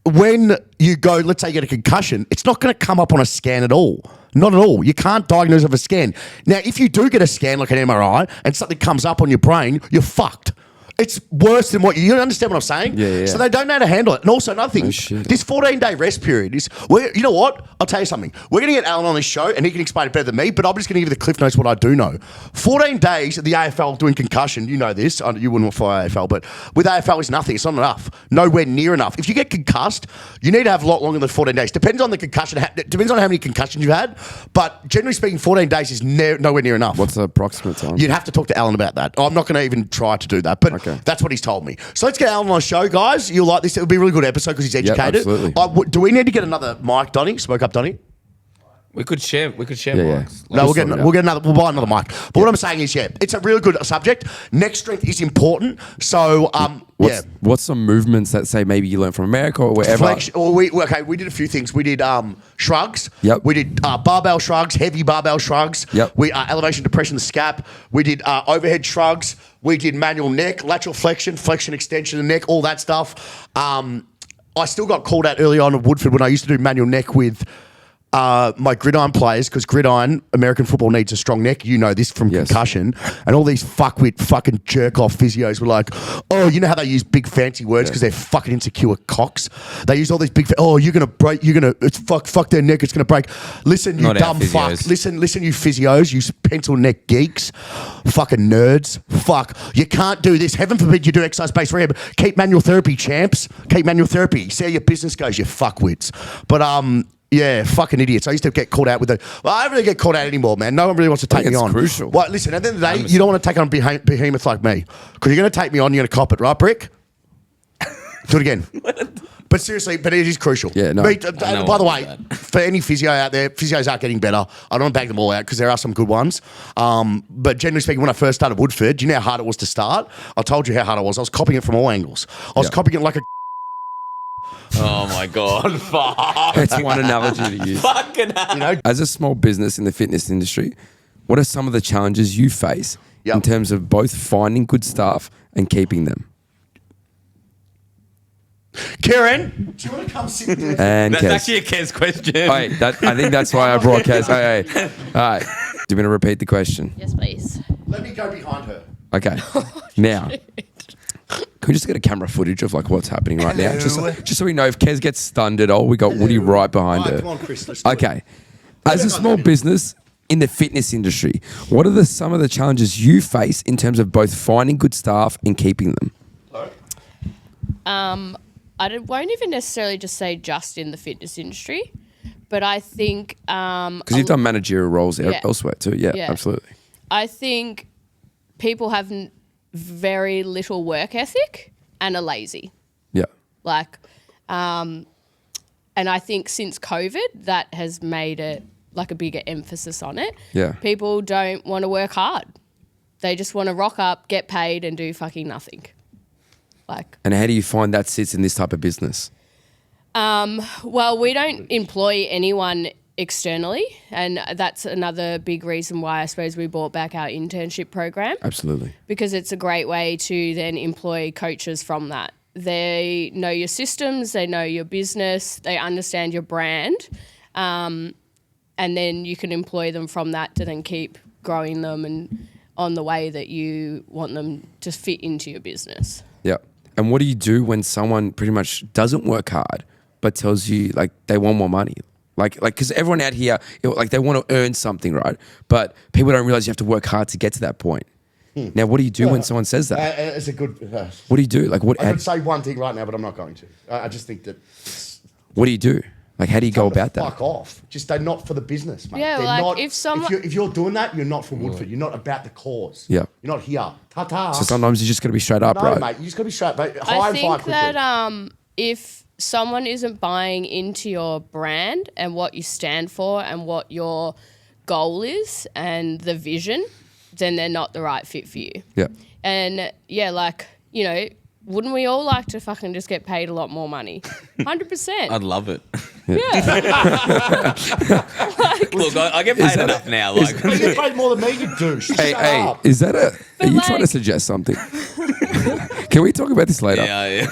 when you go, let's say you get a concussion, it's not going to come up on a scan at all. Not at all. You can't diagnose with a scan. Now, if you do get a scan like an MRI and something comes up on your brain, you're fucked. It's worse than what you understand what I'm saying?
Yeah.
So they don't know how to handle it. And also another thing, this 14-day rest period is, you know what? I'll tell you something. We're going to get Alan on this show and he can explain it better than me, but I'm just going to give you the cliff notes what I do know. 14 days at the AFL doing concussion, you know this. You wouldn't follow AFL, but with AFL it's nothing. It's not enough. Nowhere near enough. If you get concussed, you need to have a lot longer than 14 days. Depends on the concussion. Depends on how many concussions you've had, but generally speaking, 14 days is nowhere near enough.
What's the approximate time?
You'd have to talk to Alan about that. I'm not going to even try to do that, but that's what he's told me. So let's get Alan on the show, guys. You'll like this. It'll be a really good episode because he's educated.
Absolutely.
Do we need to get another mic, Donny? Smoke up, Donny.
We could share mics.
No, we'll buy another mic. But what I'm saying is, it's a really good subject. Neck strength is important. So,
What's some movements that say maybe you learned from America or wherever?
We did a few things. We did shrugs.
Yep.
We did barbell shrugs, heavy barbell shrugs.
Yep.
We elevation, depression, the scap. We did overhead shrugs. We did manual neck, lateral flexion, extension of the neck, all that stuff. I still got called out early on at Woodford when I used to do manual neck with my gridiron players, because gridiron, American football needs a strong neck. You know this from concussion. And all these fuckwit fucking jerk-off physios were like, you know how they use big fancy words because they're fucking insecure cocks? They use all these big, you're going to break, fuck their neck, it's going to break. Listen, you dumb fuck. Listen, you physios, you pencil neck geeks, fucking nerds. Fuck. You can't do this. Heaven forbid you do exercise-based rehab. Keep manual therapy, champs. Keep manual therapy. See how your business goes, you fuckwits. But, yeah, fucking idiots. I used to get called out with I don't really get called out anymore, man. No one really wants to take me on.
It's crucial.
Well, listen, at the end of the day, you don't want to take on a behemoth like me. Because you're going to take me on, you're going to cop it, right, Brick? Do it again. But seriously, it is crucial.
Yeah, no.
By the way, for any physio out there, physios are getting better. I don't want to bang them all out because there are some good ones. But generally speaking, when I first started Woodford, do you know how hard it was to start? I told you how hard it was. I was copying it from all angles. I was copying it like a...
Oh my God, fuck.
That's one analogy to use.
Fucking hell.
As a small business in the fitness industry, what are some of the challenges you face in terms of both finding good staff and keeping them?
Kieran, do you want to come sit there?
And
That's
Kez.
actually a Kez question.
I think that's why I brought Kez. Hey. All right. Do you want to repeat the question?
Yes, please.
Let me go behind her.
Okay. Now, can we just get a camera footage of like what's happening right now? Just so we know if Kez gets stunned at all, we got Woody right behind her.
Come on, Chris. Let's do it.
Okay. As a small business in the fitness industry, what are some of the challenges you face in terms of both finding good staff and keeping them?
Won't even necessarily just say just in the fitness industry, but I think
Because you've done managerial roles elsewhere too. Yeah,
Yeah.
absolutely.
I think people have very little work ethic and are lazy.
Yeah.
Like, and I think since COVID, that has made it like a bigger emphasis on it.
Yeah.
People don't want to work hard. They just want to rock up, get paid, and do fucking nothing. Like,
And how do you find that sits in this type of business?
well, we don't employ anyone externally, and that's another big reason why I suppose we brought back our internship program,
Absolutely.
because it's a great way to then employ coaches from that. They know your systems, they know your business, they understand your brand, and then you can employ them from that to then keep growing them and on the way that you want them to fit into your business.
Yeah. And what do you do when someone pretty much doesn't work hard but tells you like they want more money? Like, because everyone out here, like they want to earn something, right? But people don't realize you have to work hard to get to that point. Now, what do you do when someone says that?
It's a good.
What do you do? Like, what?
I could say one thing right now, but I'm not going to. I just think that.
What do you do? Like, how do you go about that?
Fuck off. Just they're not for the business, mate.
Yeah,
They're
like,
not,
if someone-
if you're doing that, you're not for Woodford. You're not about the cause.
Yeah.
You're not here. Ta-ta.
So sometimes you just got to be straight up,
no,
right?
mate. You just got to be straight. Mate. Hire
I
and fire
think
quickly.
that if someone isn't buying into your brand and what you stand for and what your goal is and the vision, then they're not the right fit for you.
Yeah.
And yeah, like, you know, wouldn't we all like to fucking just get paid a lot more money? 100%.
I'd love it.
Like,
Look, I get paid enough now. Like,
You get paid more than me, you do. Shut up.
Is that a? Are you
like-
trying to suggest something? Can we talk about this later?
yeah.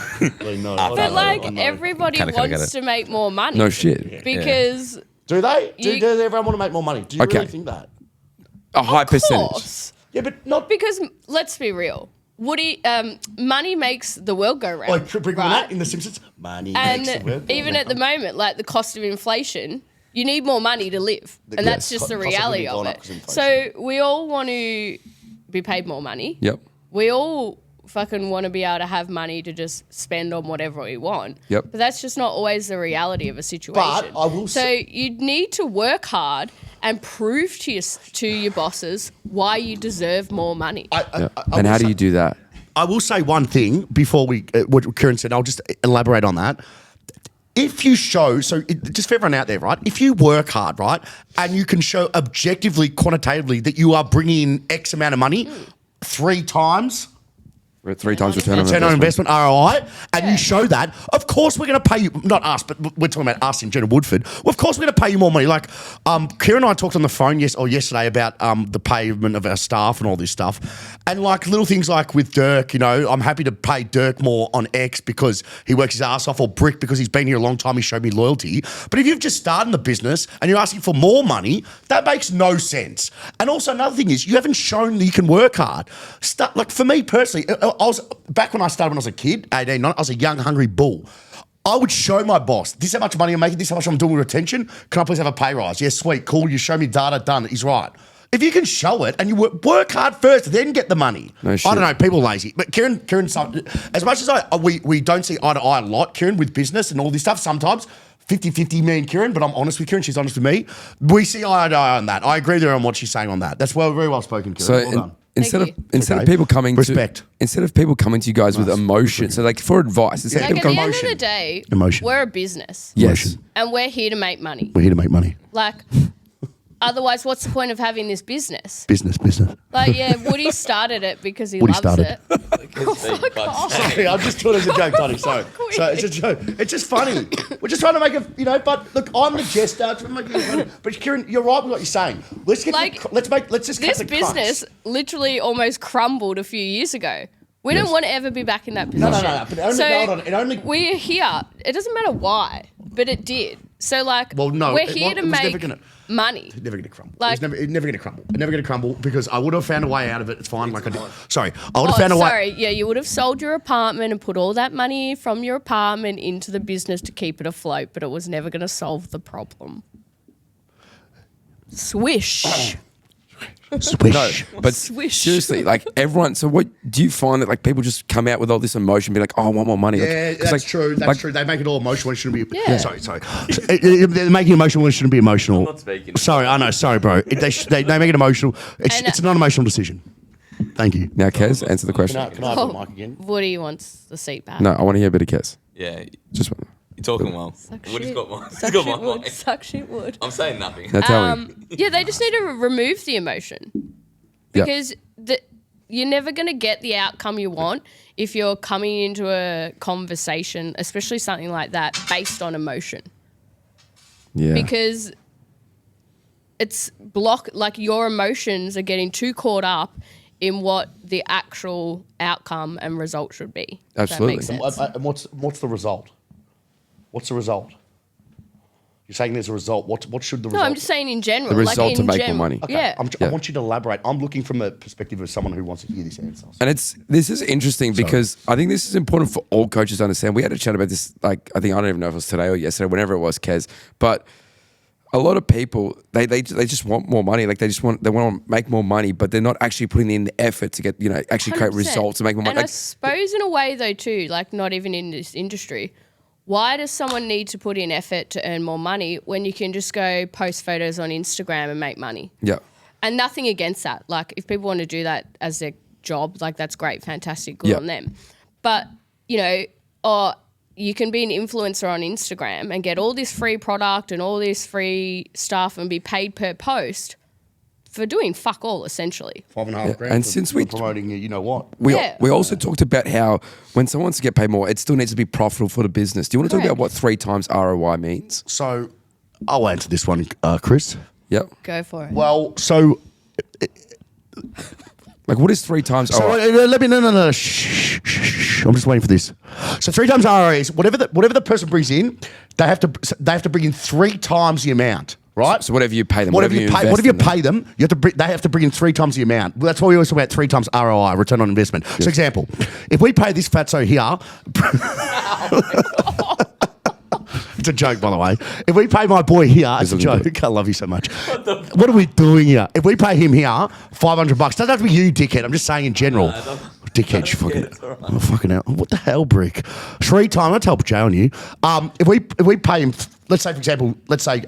No,
but like, everybody
Kinda get
wants
it.
to make more money.
No shit.
Because
do they?
You-
Does everyone want to make more money? Do you
Okay.
really think that?
A high percentage.
course,
Yeah, but not.
because let's be real. Woody, money makes the world go round.
Like bring
right?
that in The Simpsons. Money
And
makes the world go
even
round.
at the moment, like the cost of inflation, you need more money to live. And that's
Yes,
just the
cost of
reality
living
of
gone up
it.
'cause of inflation.
So we all want to be paid more money.
Yep.
We all fucking want to be able to have money to just spend on whatever we want.
Yep.
But that's just not always the reality of a situation.
I will
So
say-
you need to work hard and prove to your bosses why you deserve more money.
Yeah.
I
And
will
how do
say-
you do that?
I will say one thing before we, what Kieran said, I'll just elaborate on that. If you show, just for everyone out there, right? If you work hard, right, and you can show objectively, quantitatively that you are bringing in X amount of money 3 times,
We're at 3 times return on
return on
investment.
investment, ROI, and you show that, of course we're going to pay you, not us, but we're talking about us in general, Woodford. Well, of course we're going to pay you more money. Like, Kieran and I talked on the phone yesterday about the payment of our staff and all this stuff. And like little things like with Dirk, you know, I'm happy to pay Dirk more on X because he works his ass off, or Brick because he's been here a long time, he showed me loyalty. But if you've just started the business and you're asking for more money, that makes no sense. And also another thing is you haven't shown that you can work hard. Like for me personally, I was back when I started when I was a kid, 18, 19, I was a young, hungry bull. I would show my boss, this is how much money I'm making, this is how much I'm doing with retention. Can I please have a pay rise? Yeah, sweet, cool. You show me data, done. He's right. If you can show it and you work hard first, then get the money.
No shit.
I don't know, people are lazy. But Kieran, as much as we don't see eye to eye a lot, Kieran, with business and all this stuff, sometimes 50-50 me and Kieran, but I'm honest with Kieran, she's honest with me. We see eye to eye on that. I agree with her on what she's saying on that. That's very well spoken, Kieran.
So
Well done.
instead of
Thank you.
instead
Okay.
of people coming
Respect.
to instead of people coming to you guys with emotion, so like for advice, instead
Like
of
at
people
the
coming,
end of the day,
Emotion.
we're a business.
yes,
And we're here to make money.
We're here to make money.
Like, otherwise, what's the point of having this business?
Business.
Like, yeah, Woody started it because he
Woody
loves
started.
it. Oh, fuck off.
Sorry, I'm just doing it as a joke, Tony. Sorry.
Quit.
So it's a joke. It's just funny. We're just trying to make it, but look, I'm the jester. But Kieran, you're right with what you're saying. Let's get
Like,
let's just cut
This
the crux.
business literally almost crumbled a few years ago. We
Yes.
don't want to ever be back in that position.
no. But only, hold on. It only.
We're here. It doesn't matter why, but it did. So like,
Well, no,
we're here to
it was never
make
gonna-
money.
Never going to crumble.
Like-
It's never going to crumble. It's never going to crumble because I would have found a way out of it. It's fine. Like I did. Sorry, I would have found a way.
Sorry, yeah, you would have sold your apartment and put all that money from your apartment into the business to keep it afloat, but it was never going to solve the problem. Swish.
Swish.
No, but
Swish.
seriously, like everyone. So, what do you find that like people just come out with all this emotion, be like, "Oh, I want more money."
Yeah,
Like, 'cause,
that's
like-
true. That's
like,
true. They make it all emotional when it shouldn't be.
Yeah.
Sorry. They're making emotional when it shouldn't be emotional.
I'm not speaking.
Sorry, I know. Sorry, bro. They make it emotional.
And-
It's a non-emotional decision. Thank you.
Now, Kez, answer the question.
Can I have the mic again?
Woody wants the seat back.
No, I want to hear a bit of Kez.
Yeah,
Just
you're talking well.
Suck
Woody's
shit.
got one. He's
Suck
got
shit
my
wood.
mic.
Suck shit wood.
I'm saying nothing.
now tell me.
Yeah, they just need to remove the emotion
Yeah.
because you're never going to get the outcome you want if you're coming into a conversation, especially something like that, based on emotion.
Yeah.
Because it's like your emotions are getting too caught up in what the actual outcome and result should be. If
Absolutely.
That makes sense.
And what's the result? What's the result? You're saying there's a result. What should the
No,
result?
I'm just saying in general.
The result
like
to
in
make more
general.
money.
Okay,
Yeah.
I want you to elaborate. I'm looking from a perspective of someone who wants to hear this answer.
And this is interesting because I think this is important for all coaches to understand. We had a chat about this, like I don't even know if it was today or yesterday, whenever it was, Kez. But a lot of people they just want more money. Like they want to make more money, but they're not actually putting in the effort to get actually create
100%.
results and make more money.
And I
Like,
suppose in a way though too, like not even in this industry, why does someone need to put in effort to earn more money when you can just go post photos on Instagram and make money?
yeah,
And nothing against that. Like if people want to do that as their job, like that's great, fantastic, good
Yeah.
on them. But or you can be an influencer on Instagram and get all this free product and all this free stuff and be paid per post for doing fuck all essentially.
$5.5 grand.
And
for-
since
for
we-
promoting, you know what?
Yeah.
we also talked about how when someone wants to get paid more, it still needs to be profitable for the business. Do you want to talk about
Correct.
what 3 times ROI means?
So, I'll answer this one, Chris.
Yep.
Go for it.
Well, so
Like what is 3 times
So
ROI?
let me no. Shh. I'm just waiting for this. So 3 times ROI is whatever the person brings in, they have to bring in 3 times the amount, right?
So whatever you pay them,
whatever you
invest
pay
in them.
them, they have to bring in 3 times the amount. Well, that's why we always talk about 3 times ROI, return on investment. So example, if we pay this fatso here. It's a joke, by the way. If we pay my boy here, it's a joke. I love you so much. What are we doing here? If we pay him here $500, doesn't have to be you, dickhead. I'm just saying in general. Dickhead, you fucking hell. What the hell, Brick? 3 times. I'm going to tell Jay on you. If we pay him, let's say, for example,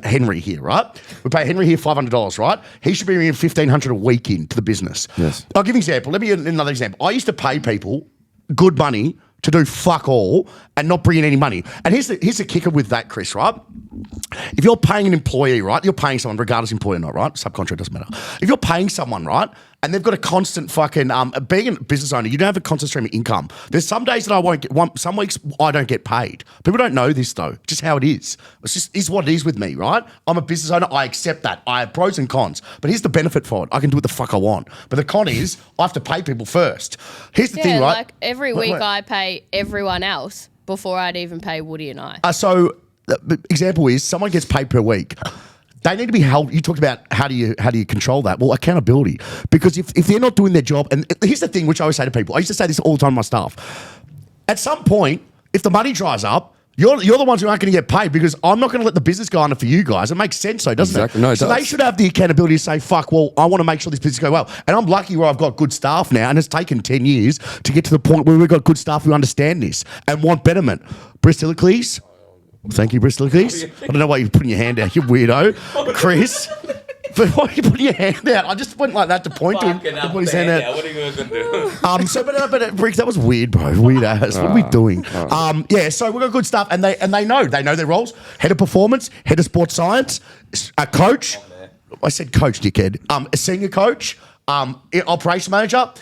Henry here, right? We pay Henry here $500, right? He should be bringing $1,500 a week into the business.
Yes.
I'll give you an example. Let me give you another example. I used to pay people good money to do fuck all and not bring in any money. And here's the kicker with that, Chris, right? If you're paying an employee, right? You're paying someone, regardless employee or not, right? Subcontract doesn't matter. If you're paying someone, right? And they've got a constant fucking, being a business owner, you don't have a constant stream of income. There's some days that I won't get, some weeks I don't get paid. People don't know this though, just how it is. It's what it is with me, right? I'm a business owner, I accept that. I have pros and cons, but here's the benefit for it. I can do what the fuck I want. But the con is, I have to pay people first. Here's the thing, right?
Like every week I pay everyone else before I'd even pay Woody and I.
So, the example is someone gets paid per week. They need to be held. You talked about how do you control that? Well, accountability. Because if they're not doing their job, and here's the thing which I always say to people. I used to say this all the time to my staff. At some point, if the money dries up, you're the ones who aren't going to get paid because I'm not going to let the business go under for you guys. It makes sense though, doesn't
Exactly.
it?
No, it
so
does.
they should have the accountability to say, fuck, well, I want to make sure this business go well. And I'm lucky where I've got good staff now, and it's taken 10 years to get to the point where we've got good staff who understand this and want betterment. Bristolocles. Thank you, Bristolocles. I don't know why you're putting your hand out, you weirdo. Chris. But why are you putting your hand out? I just went like that to point to him.
Fucking
To put his hand out.
What are you going to do?
But Rick, that was weird, bro. Weird ass. What are we doing? Yeah, so we've got good stuff, and they know their roles. Head of performance, head of sports science, a coach. I said coach, dickhead. A senior coach, operation manager,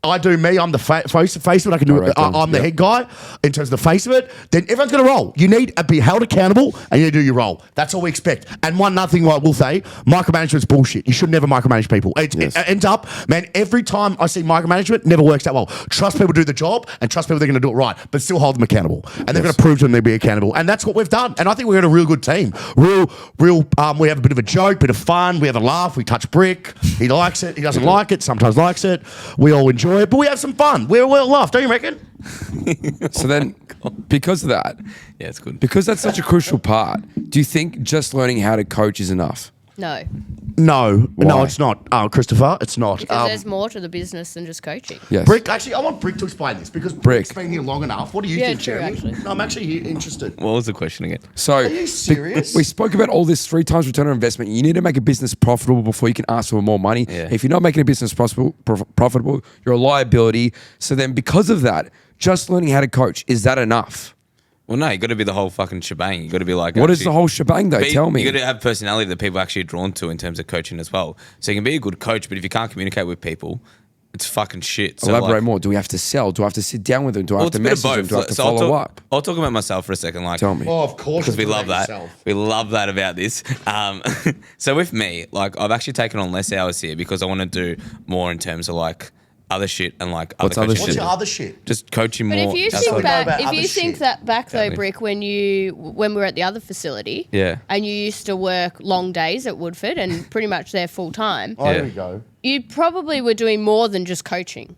I do me. I'm the face of it. I can do it. I'm the head guy in terms of the face of it. Then everyone's going to roll. You need to be held accountable and you need to do your role. That's all we expect. And one other thing I will say, micromanagement's bullshit. You should never micromanage people. It ends up, man, every time I see micromanagement, never works that well. Trust people to do the job and trust people they're going to do it right, but still hold them accountable. And they're going to prove to them they'll be accountable. And that's what we've done. And I think we've got a real good team. We have a bit of a joke, bit of fun. We have a laugh. We touch brick. He likes it. He doesn't like it. Sometimes likes it. We all enjoy it, but we have some fun. We're well laugh, don't you reckon?
So then, because of that,
Yeah, it's good.
because that's such a crucial part, do you think just learning how to coach is enough?
No,
No,
Why?
it's not, Christopher. It's not.
because there's more to the business than just coaching.
Yes.
Brick, actually, I want Brick to explain this because Brick's been here long enough. What do you
Yeah,
think,
true,
Jeremy?
actually.
No, I'm actually interested.
What was the question again?
So,
Are you serious?
we spoke about all this 3 times return on investment. You need to make a business profitable before you can ask for more money.
Yeah.
If you're not making a business profitable, you're a liability. So then, because of that, just learning how to coach, is that enough?
Well, no, you got to be the whole fucking shebang. You got to be like,
What is the whole shebang, though? Tell me.
You got to have personality that people are actually drawn to in terms of coaching as well. So you can be a good coach, but if you can't communicate with people, it's fucking shit. So
Elaborate more. Do we have to sell? Do I have to sit down with them? Do I have to message them? Do I have to follow up?
I'll talk about myself for a second. Like,
Tell me.
Oh, of course.
because we
it's
love
about
that.
yourself.
We love that about this. So with me, like, I've actually taken on less hours here because I want to do more in terms of like other shit and like
What's
other
other
coaching.
What's
shit?
your other shit?
Just coaching
But
more.
if you
outside.
think
what I know about
back, if
other
you think
shit.
that back though,
Exactly.
Brick, when we were at the other facility,
Yeah.
and you used to work long days at Woodford and pretty much there full time,
Oh,
Yeah.
there we go.
you probably were doing more than just coaching.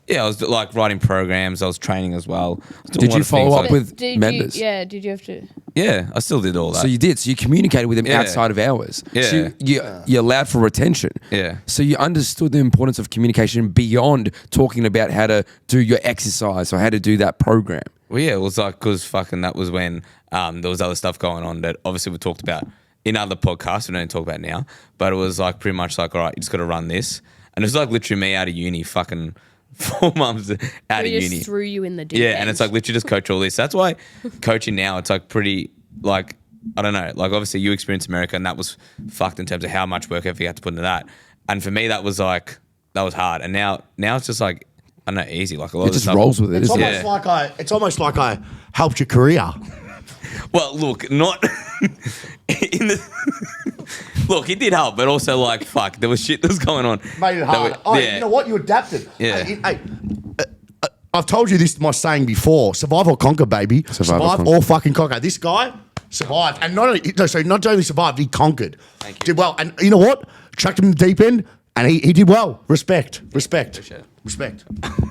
Yeah, I was like writing programs. I was training as well. I was doing a
Did
lot
you
of
follow
things,
up
like-
with
Did
members?
did you have to?
Yeah, I still did all that.
So you did. So you communicated with them
Yeah.
outside of hours.
Yeah.
So you allowed for retention.
Yeah.
So you understood the importance of communication beyond talking about how to do your exercise or how to do that program.
Well, yeah, it was like because fucking that was when there was other stuff going on that obviously we talked about in other podcasts. We don't talk about now, but it was like pretty much like, all right, you just got to run this, and it was like literally me out of uni, fucking 4 months out
We
of
just
uni.
threw you in the deep
Yeah,
end.
and it's like literally just coach all this. That's why coaching now, it's like pretty like I don't know, like obviously you experienced America and that was fucked in terms of how much work effort you had to put into that. And for me, that was hard. And now it's just like I don't know, easy. Like a lot
It
of the
just
stuff-
rolls with it,
It's
isn't
almost
it?
Yeah.
it's almost like I helped your career.
Well, look, not in the. Look, it did help, but also like fuck, there was shit that was going on.
Made it
that
hard.
yeah.
You know what? You adapted.
Yeah.
Hey, I've told you this, my saying before. Survive or conquer, baby.
Survive or
Survive
conquer.
or fucking conquer. This guy survived. And not only survived, he conquered.
Thank you.
Did well. And you know what? Chucked him in the deep end, and he did well. Respect.
Appreciate it.
Respect.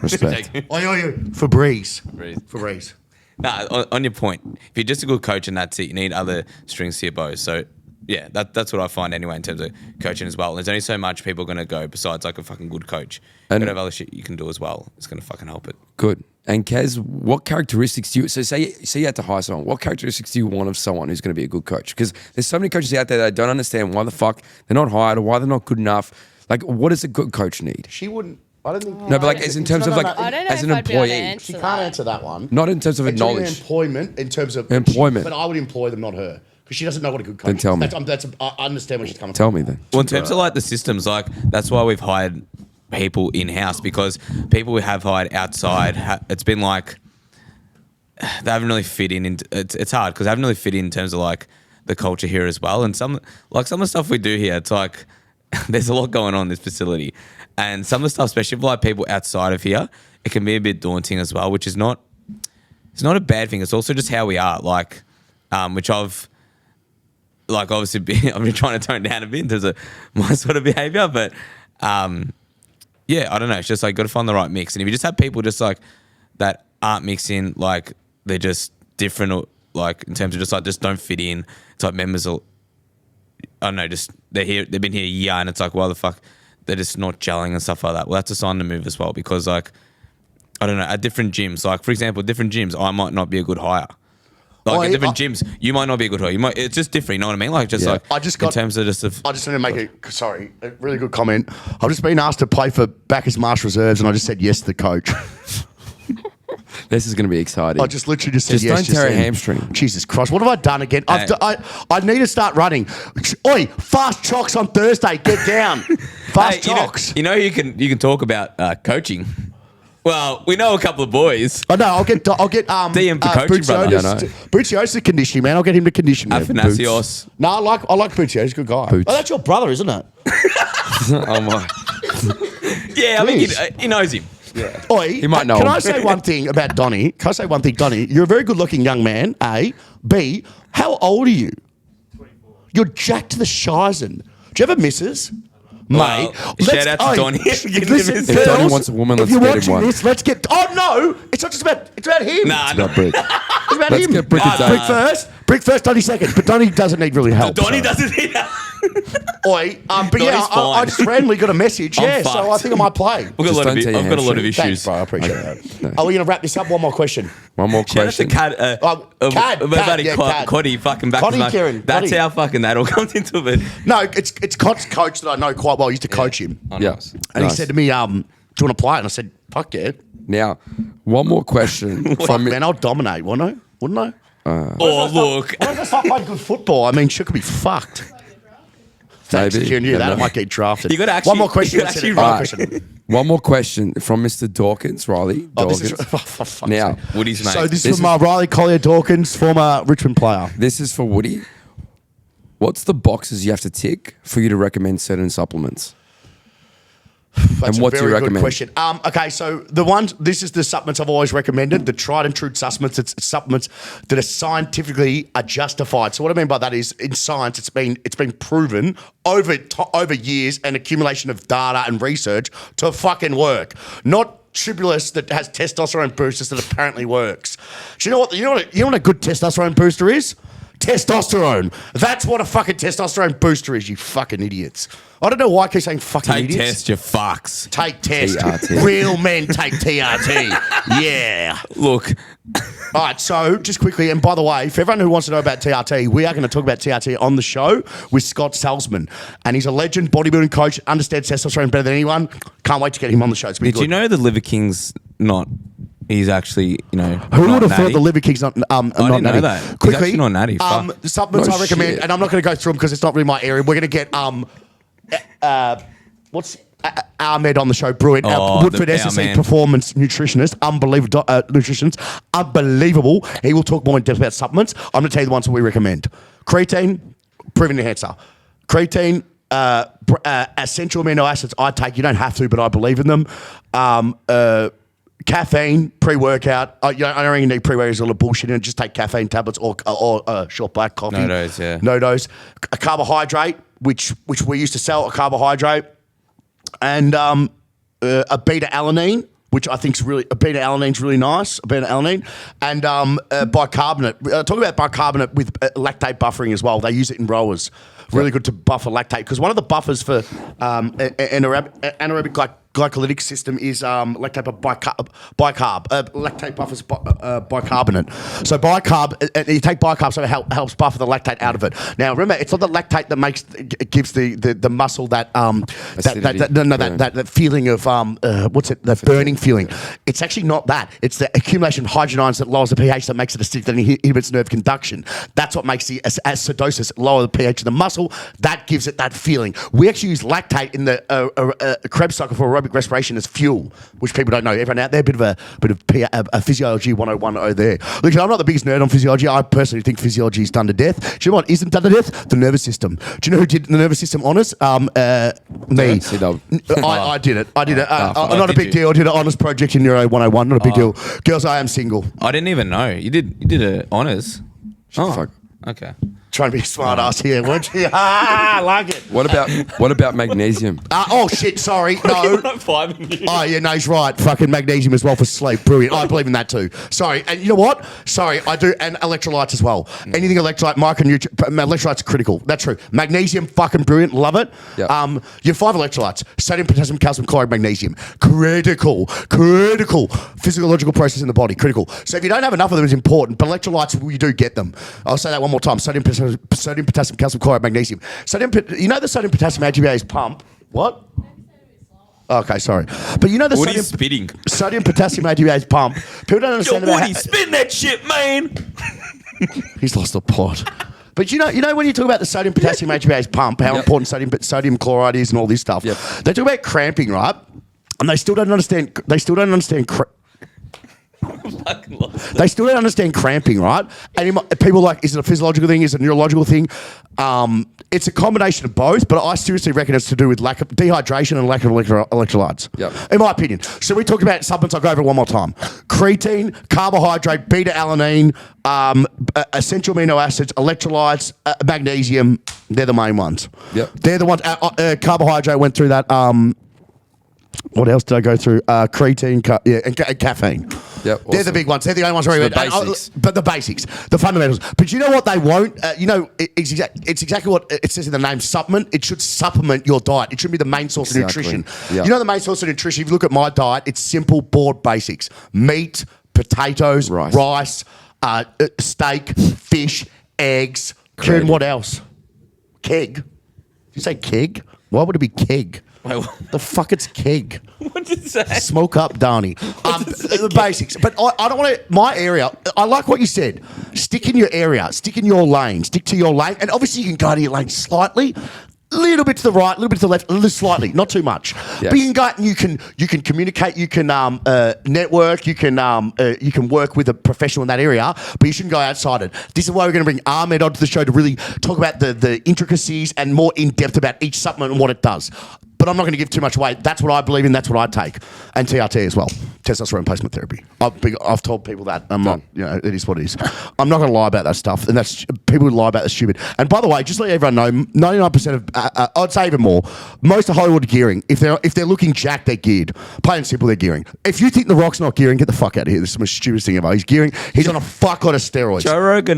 Respect.
Oi. Febreze.
Breathe.
Febreze.
Nah, on your point, if you're just a good coach and that's it, you need other strings to your bow. So, yeah, that's what I find anyway in terms of coaching as well. There's only so much people are going to go besides like a fucking good coach.
And-
You gotta have other shit you can do as well. It's going to fucking help it.
Good. And Kaz, what characteristics do you, so say you had to hire someone, what characteristics do you want of someone who's going to be a good coach? Because there's so many coaches out there that don't understand why the fuck they're not hired or why they're not good enough. Like, what does a good coach need?
She wouldn't. I don't think.
No, but like, as in terms of like,
I don't know
as
if
an
I'd be able to
employee,
answer
She
that.
can't answer that one.
not in terms of
It's only
knowledge.
employment in terms of
Employment.
But I would employ them, not her, because she doesn't know what a good coach.
Then tell me.
I understand where she's coming
Tell
from.
me then.
Well, in terms of like the systems, like that's why we've hired people in house because people we have hired outside, it's been like they haven't really fit in. It's hard because they haven't really fit in terms of like the culture here as well. And some of the stuff we do here, it's like there's a lot going on in this facility, and some of the stuff, especially for like people outside of here, it can be a bit daunting as well, which is not. It's not a bad thing. It's also just how we are, like, which I've. Like obviously, I've been trying to tone down a bit in terms of my sort of behaviour, but yeah, I don't know. It's just like got to find the right mix, and if you just have people just like that aren't mixing, like they're just different, or like in terms of just like just don't fit in. It's like members are, I don't know, just they've been here a year, and it's like why the fuck they're just not gelling and stuff like that. Well, that's a sign to move as well because like I don't know at different gyms, like for example, different gyms, I might not be a good hire. Like at different gyms, you might not be a good hire. You might. It's just different. You know what I mean? Like just
Yeah.
like
I just got-
in terms of just.
I just want to make a really good comment. I've just been asked to play for Bacchus Marsh Reserves, and I just said yes to the coach.
This is going to be exciting.
I just literally just said
Just
yes.
don't tear a
then.
hamstring.
Jesus Christ, what have I done again?
Hey.
I need to start running. Oi, fast chocks on Thursday. Get down. Fast
Hey,
chocks.
you can talk about coaching. Well, we know a couple of boys.
I know. I'll get
DM for coaching, brother.
Yeah, I know.
Bucio's conditioning, man. I'll get him to condition.
Athanasios.
No, I like Buccio. He's a good guy.
Boots.
Oh, that's your brother, isn't it?
Oh my!
Yeah, I mean,
Yes.
he knows him.
Oi,
He might know
Can
him.
I say one thing about Donny? Can I say one thing, Donny? You're a very good-looking young man. A, B. How old are you? 24. You're jacked to the shizen. Do you have a missus?
Well,
Mate,
shout out to Donny.
listen,
If
girls,
Donny wants a woman,
if
let's
you're
get him
watching
one.
this, let's get. Oh no, it's not just about. It's about him.
Nah,
Got Brick.
It's about
Let's
him.
get Brick a date.
Brick first, Donny second. But Donny doesn't need really help.
Donny
so.
doesn't either.
Oi, but
Donny's
yeah, I
fine.
just randomly got a message.
I'm
Yeah, so I
fucked.
think I might play.
I've got a lot of
don't tear your
issues.
Thanks, bro. I appreciate that. Are we going to wrap this up? One more question.
One more
Shout out to
question.
Cad,
Cad,
buddy
yeah, Cad.
Coddy fucking back
Coddy
to back.
Kieran,
That's
Coddy.
how fucking that all comes into it.
No, it's Cott's coach that I know quite well. I used to coach him.
Oh,
Yeah.
nice.
And
Nice.
he said to me, do you want to play it? And I said, fuck yeah.
Now, one more question
Fuck,
from
man, I'll dominate, wouldn't I?
Oh, look.
Why does I start playing good football? I mean, shit could be fucked. Thanks,
Maybe.
Kieran. Yeah,
Never
that
know.
might get drafted.
You gotta actually-
One more question.
you gotta
That's it.
actually
One more
write.
question.
One more question from Mr. Dawkins, Riley.
Oh, this
Dawkins.
is, for fuck's
Now,
sake.
Woody's mate.
So this
This
is from Riley Collier Dawkins, former Richmond player.
this is for Woody. What's the boxes you have to tick for you to recommend certain supplements?
That's
And what do
a
you
very good
recommend?
question. Okay, so this is the supplements I've always recommended, the tried and true supplements. It's supplements that are scientifically are justified. So what I mean by that is, in science, it's been proven over years and accumulation of data and research to fucking work. Not Tribulus that has testosterone boosters that apparently works. Do you know what? You know what a good testosterone booster is? Testosterone. That's what a fucking testosterone booster is, you fucking idiots. I don't know why I keep saying fucking
Take
idiots.
test, you fucks.
Take test.
TRT.
Real men take TRT. Yeah.
Look,
All right, so just quickly, and by the way, for everyone who wants to know about TRT, we are going to talk about TRT on the show with Scott Salzman. And he's a legend bodybuilding coach, understands testosterone better than anyone. Can't wait to get him on the show. It's been
did
good.
you know the Liver King's not? He's actually,
Who would have thought the Liver King's not
didn't
not
know
natty?
that. He's
Quickly,
actually not natty. Fuck.
the supplements
No
I recommend,
shit.
and I'm not going to go through them because it's not really my area. We're going to get what's Ahmed on the show, brilliant.
Oh,
Woodford
our
SSC
man.
performance nutritionist, unbelievable nutritionist, unbelievable. He will talk more in depth about supplements. I'm going to tell you the ones that we recommend: creatine, proven enhancer, creatine. Essential amino acids I take. You don't have to, but I believe in them. Caffeine, pre-workout. I don't really need pre-workout. It's all the bullshit. And just take caffeine tablets or short black coffee.
No dose, yeah.
No dose. A carbohydrate, which we used to sell, a carbohydrate. And a beta-alanine, which I think is really, a beta-alanine's really nice, a beta-alanine. And bicarbonate. Talk about bicarbonate with lactate buffering as well. They use it in rowers. Really good to buffer lactate. Because one of the buffers for anaerobic glycolytic system is lactate bicarb. Lactate buffers bicarbonate. So bicarb, you take bicarb, so it helps buffer the lactate out of it. Now remember, it's not the lactate that gives the muscle that feeling of what's it? The burning feeling. It's actually not that. It's the accumulation of hydrogen ions that lowers the pH, that makes it acidic, that inhibits nerve conduction. That's what makes the acidosis lower the pH of the muscle. That gives it that feeling. We actually use lactate in the Krebs cycle for aerobic respiration as fuel, which people don't know. Everyone out there, a bit of a physiology 101 there. Look, I'm not the biggest nerd on physiology. I personally think physiology is done to death. Do you know what isn't done to death? The nervous system. Do you know who did the nervous system honours? Me.
C-Dub.
I did it. Not a
did
big
you?
deal. I did an honours project in Neuro 101. Not a big deal. Girls, I am single.
I didn't even know you did a honors. Oh,
Fuck.
okay.
Trying to be a smart ass here, weren't you? I like it.
What about magnesium?
Oh shit! Sorry, no.
5 minutes.
Oh, yeah, no, he's right. Fucking magnesium as well for sleep. Brilliant. I believe in that too. Sorry. And you know what? Sorry, I do. And electrolytes as well. Anything electrolyte, electrolytes are critical. That's true. Magnesium, fucking brilliant. Love it.
Yep.
Your 5 electrolytes: sodium, potassium, calcium, chloride, magnesium. Critical. Physiological process in the body. Critical. So if you don't have enough of them, it's important. But electrolytes, you do get them. I'll say that one more time. Sodium, potassium, calcium, chloride, magnesium. You know the sodium, potassium AGBA's pump? What? Okay, sorry. But you know the
Woody's spitting.
sodium potassium ATPase pump. People don't understand
Yo,
about
Woody, spin that shit, man.
He's lost the plot. But you know when you talk about the sodium potassium ATPase pump, how important sodium chloride is and all this stuff.
Yep.
They talk about cramping, right? And they still don't understand. They still don't understand cramping, right? And people are like, is it a physiological thing? Is it a neurological thing? It's a combination of both, but I seriously reckon it's to do with lack of dehydration and lack of electrolytes.
Yep.
In my opinion. So we talked about supplements. I'll go over it one more time. Creatine, carbohydrate, beta-alanine, essential amino acids, electrolytes, magnesium. They're the main ones.
Yep.
They're the ones. Carbohydrate went through that. What else did I go through? Creatine, and caffeine.
Yep,
They're the big ones. They're the only ones where
the basics.
But the basics, the fundamentals. But you know what they won't? It's exactly what it says in the name supplement. It should supplement your diet. It shouldn't be the main source of nutrition.
Yep.
You know the main source of nutrition? If you look at my diet, it's simple, broad basics. Meat, potatoes, rice, steak, fish, eggs. And what else? Keg. Did you say keg? Why would it be keg?
Wait,
the fuck, it's keg.
What did it say?
Smoke up, Darnie. The basics. But I don't want to. My area. I like what you said. Stick in your area. Stick in your lane. Stick to your lane. And obviously, you can go to your lane slightly. A little bit to the right, a little bit to the left, a little slightly, not too much.
Yes.
But you can go out and you can communicate, you can network, you can work with a professional in that area, but you shouldn't go outside it. This is why we're going to bring Ahmed onto the show to really talk about the intricacies and more in depth about each supplement and what it does. But I'm not going to give too much away. That's what I believe in. That's what I take. And TRT as well. Testosterone replacement therapy. I've told people that. I'm not, it is what it is. I'm not going to lie about that stuff. And that's, people who lie about that's stupid. And by the way, just to let everyone know, 99% of, I'd say even more, most of Hollywood are gearing. If they're looking jacked, they're geared. Plain and simple, they're gearing. If you think The Rock's not gearing, get the fuck out of here. This is the most stupidest thing ever. He's gearing. He's on a fuckload of steroids.
Joe Rogan,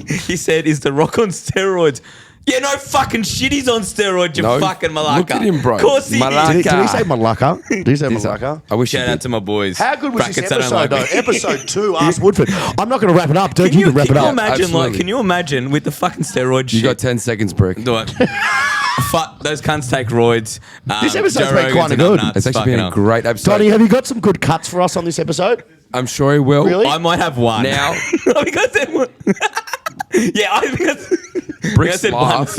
he said, is The Rock on steroids? Yeah, no fucking shit, he's on steroids, you fucking malaka.
Look at him, bro.
Of course he
Malaka.
is.
Did he say malaka? Did he say malaka?
I wish
Shout
you
out
did.
to my boys.
How good was
Brackets,
this
I don't
episode,
like
though?
me.
Episode 2, Ask Woodford. I'm not going to wrap it up, dude. You can wrap it up.
Absolutely.
Can you imagine with the fucking steroid shit?
You got 10 seconds, Brick.
Do it. Fuck, those cunts take roids.
This episode's
Joe
been
Rogan's
kinda
a
good.
nuts,
It's actually
fucking
been a
hell.
great episode.
Donnie, have you got some good cuts for us on this episode?
I'm sure he will.
Really?
I might have one.
Now,
because that one. Yeah, I think that's.
Brick's
said
laugh.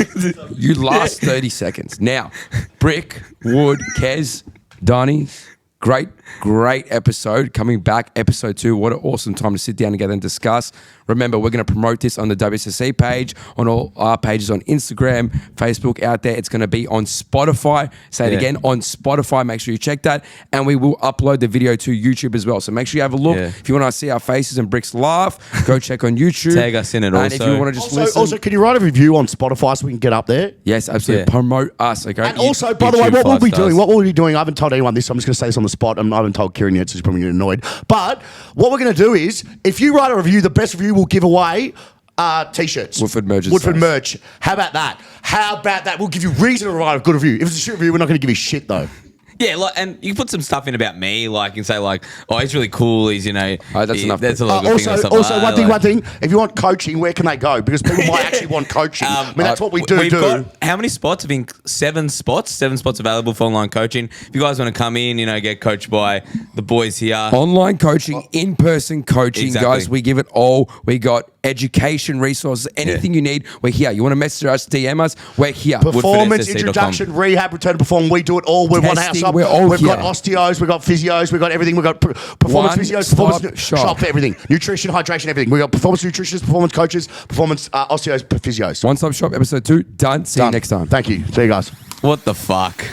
You last 30 seconds. Now, Brick, Wood, Kez, Donnie, great episode. Coming back, episode 2. What an awesome time to sit down together and discuss. Remember, we're going to promote this on the WSSC page, on all our pages on Instagram, Facebook, out there. It's going to be on Spotify. Say it again, on Spotify. Make sure you check that. And we will upload the video to YouTube as well. So make sure you have a look.
Yeah.
If you want to see our faces and Brick's laugh, go check on YouTube.
Tag us in it
and
also.
if you want to just listen.
Also, can you write a review on Spotify so we can get up there?
Yes, absolutely.
Yeah.
Promote us, okay?
And also, by the way,
YouTube
what we'll be
5 stars.
doing, I haven't told anyone this, so I'm just going to say this on the spot, and I haven't told Kieran yet, so she's probably getting annoyed. But what we're going to do is, if you write a review, the best review will give away T-shirts.
Woodford merch.
Woodford merch. How about that? We'll give you reason to write a good review. If it's a shit review, we're not going to give you shit, though.
Yeah, like, and you can put some stuff in about me, like, and say, like, oh, he's really cool. He's,
that's enough.
That's a lot of good things.
Also, one thing. If you want coaching, where can they go? Because people might actually want coaching. I mean, that's what we do.
We've got how many spots? I think 7 spots. 7 spots available for online coaching. If you guys want to come in, get coached by the boys here.
Online coaching, in-person coaching,
Exactly.
guys. We give it all. We got education resources, anything you need. We're here. You want to message us, DM us, we're here.
Performance,
woodfordsc.com.
introduction, rehab, return to perform. We do it all. We're one house
Testing,
up.
we're all
We've got
here.
osteos, we've got physios, we've got everything. We've got performance
One
physios,
stop
performance
shop.
everything. Nutrition, hydration, everything. We've got performance nutritionists, performance coaches, performance osteos, physios.
One Stop Shop, episode 2. Done. See you
Done.
next time.
Thank you. See you guys.
What the fuck?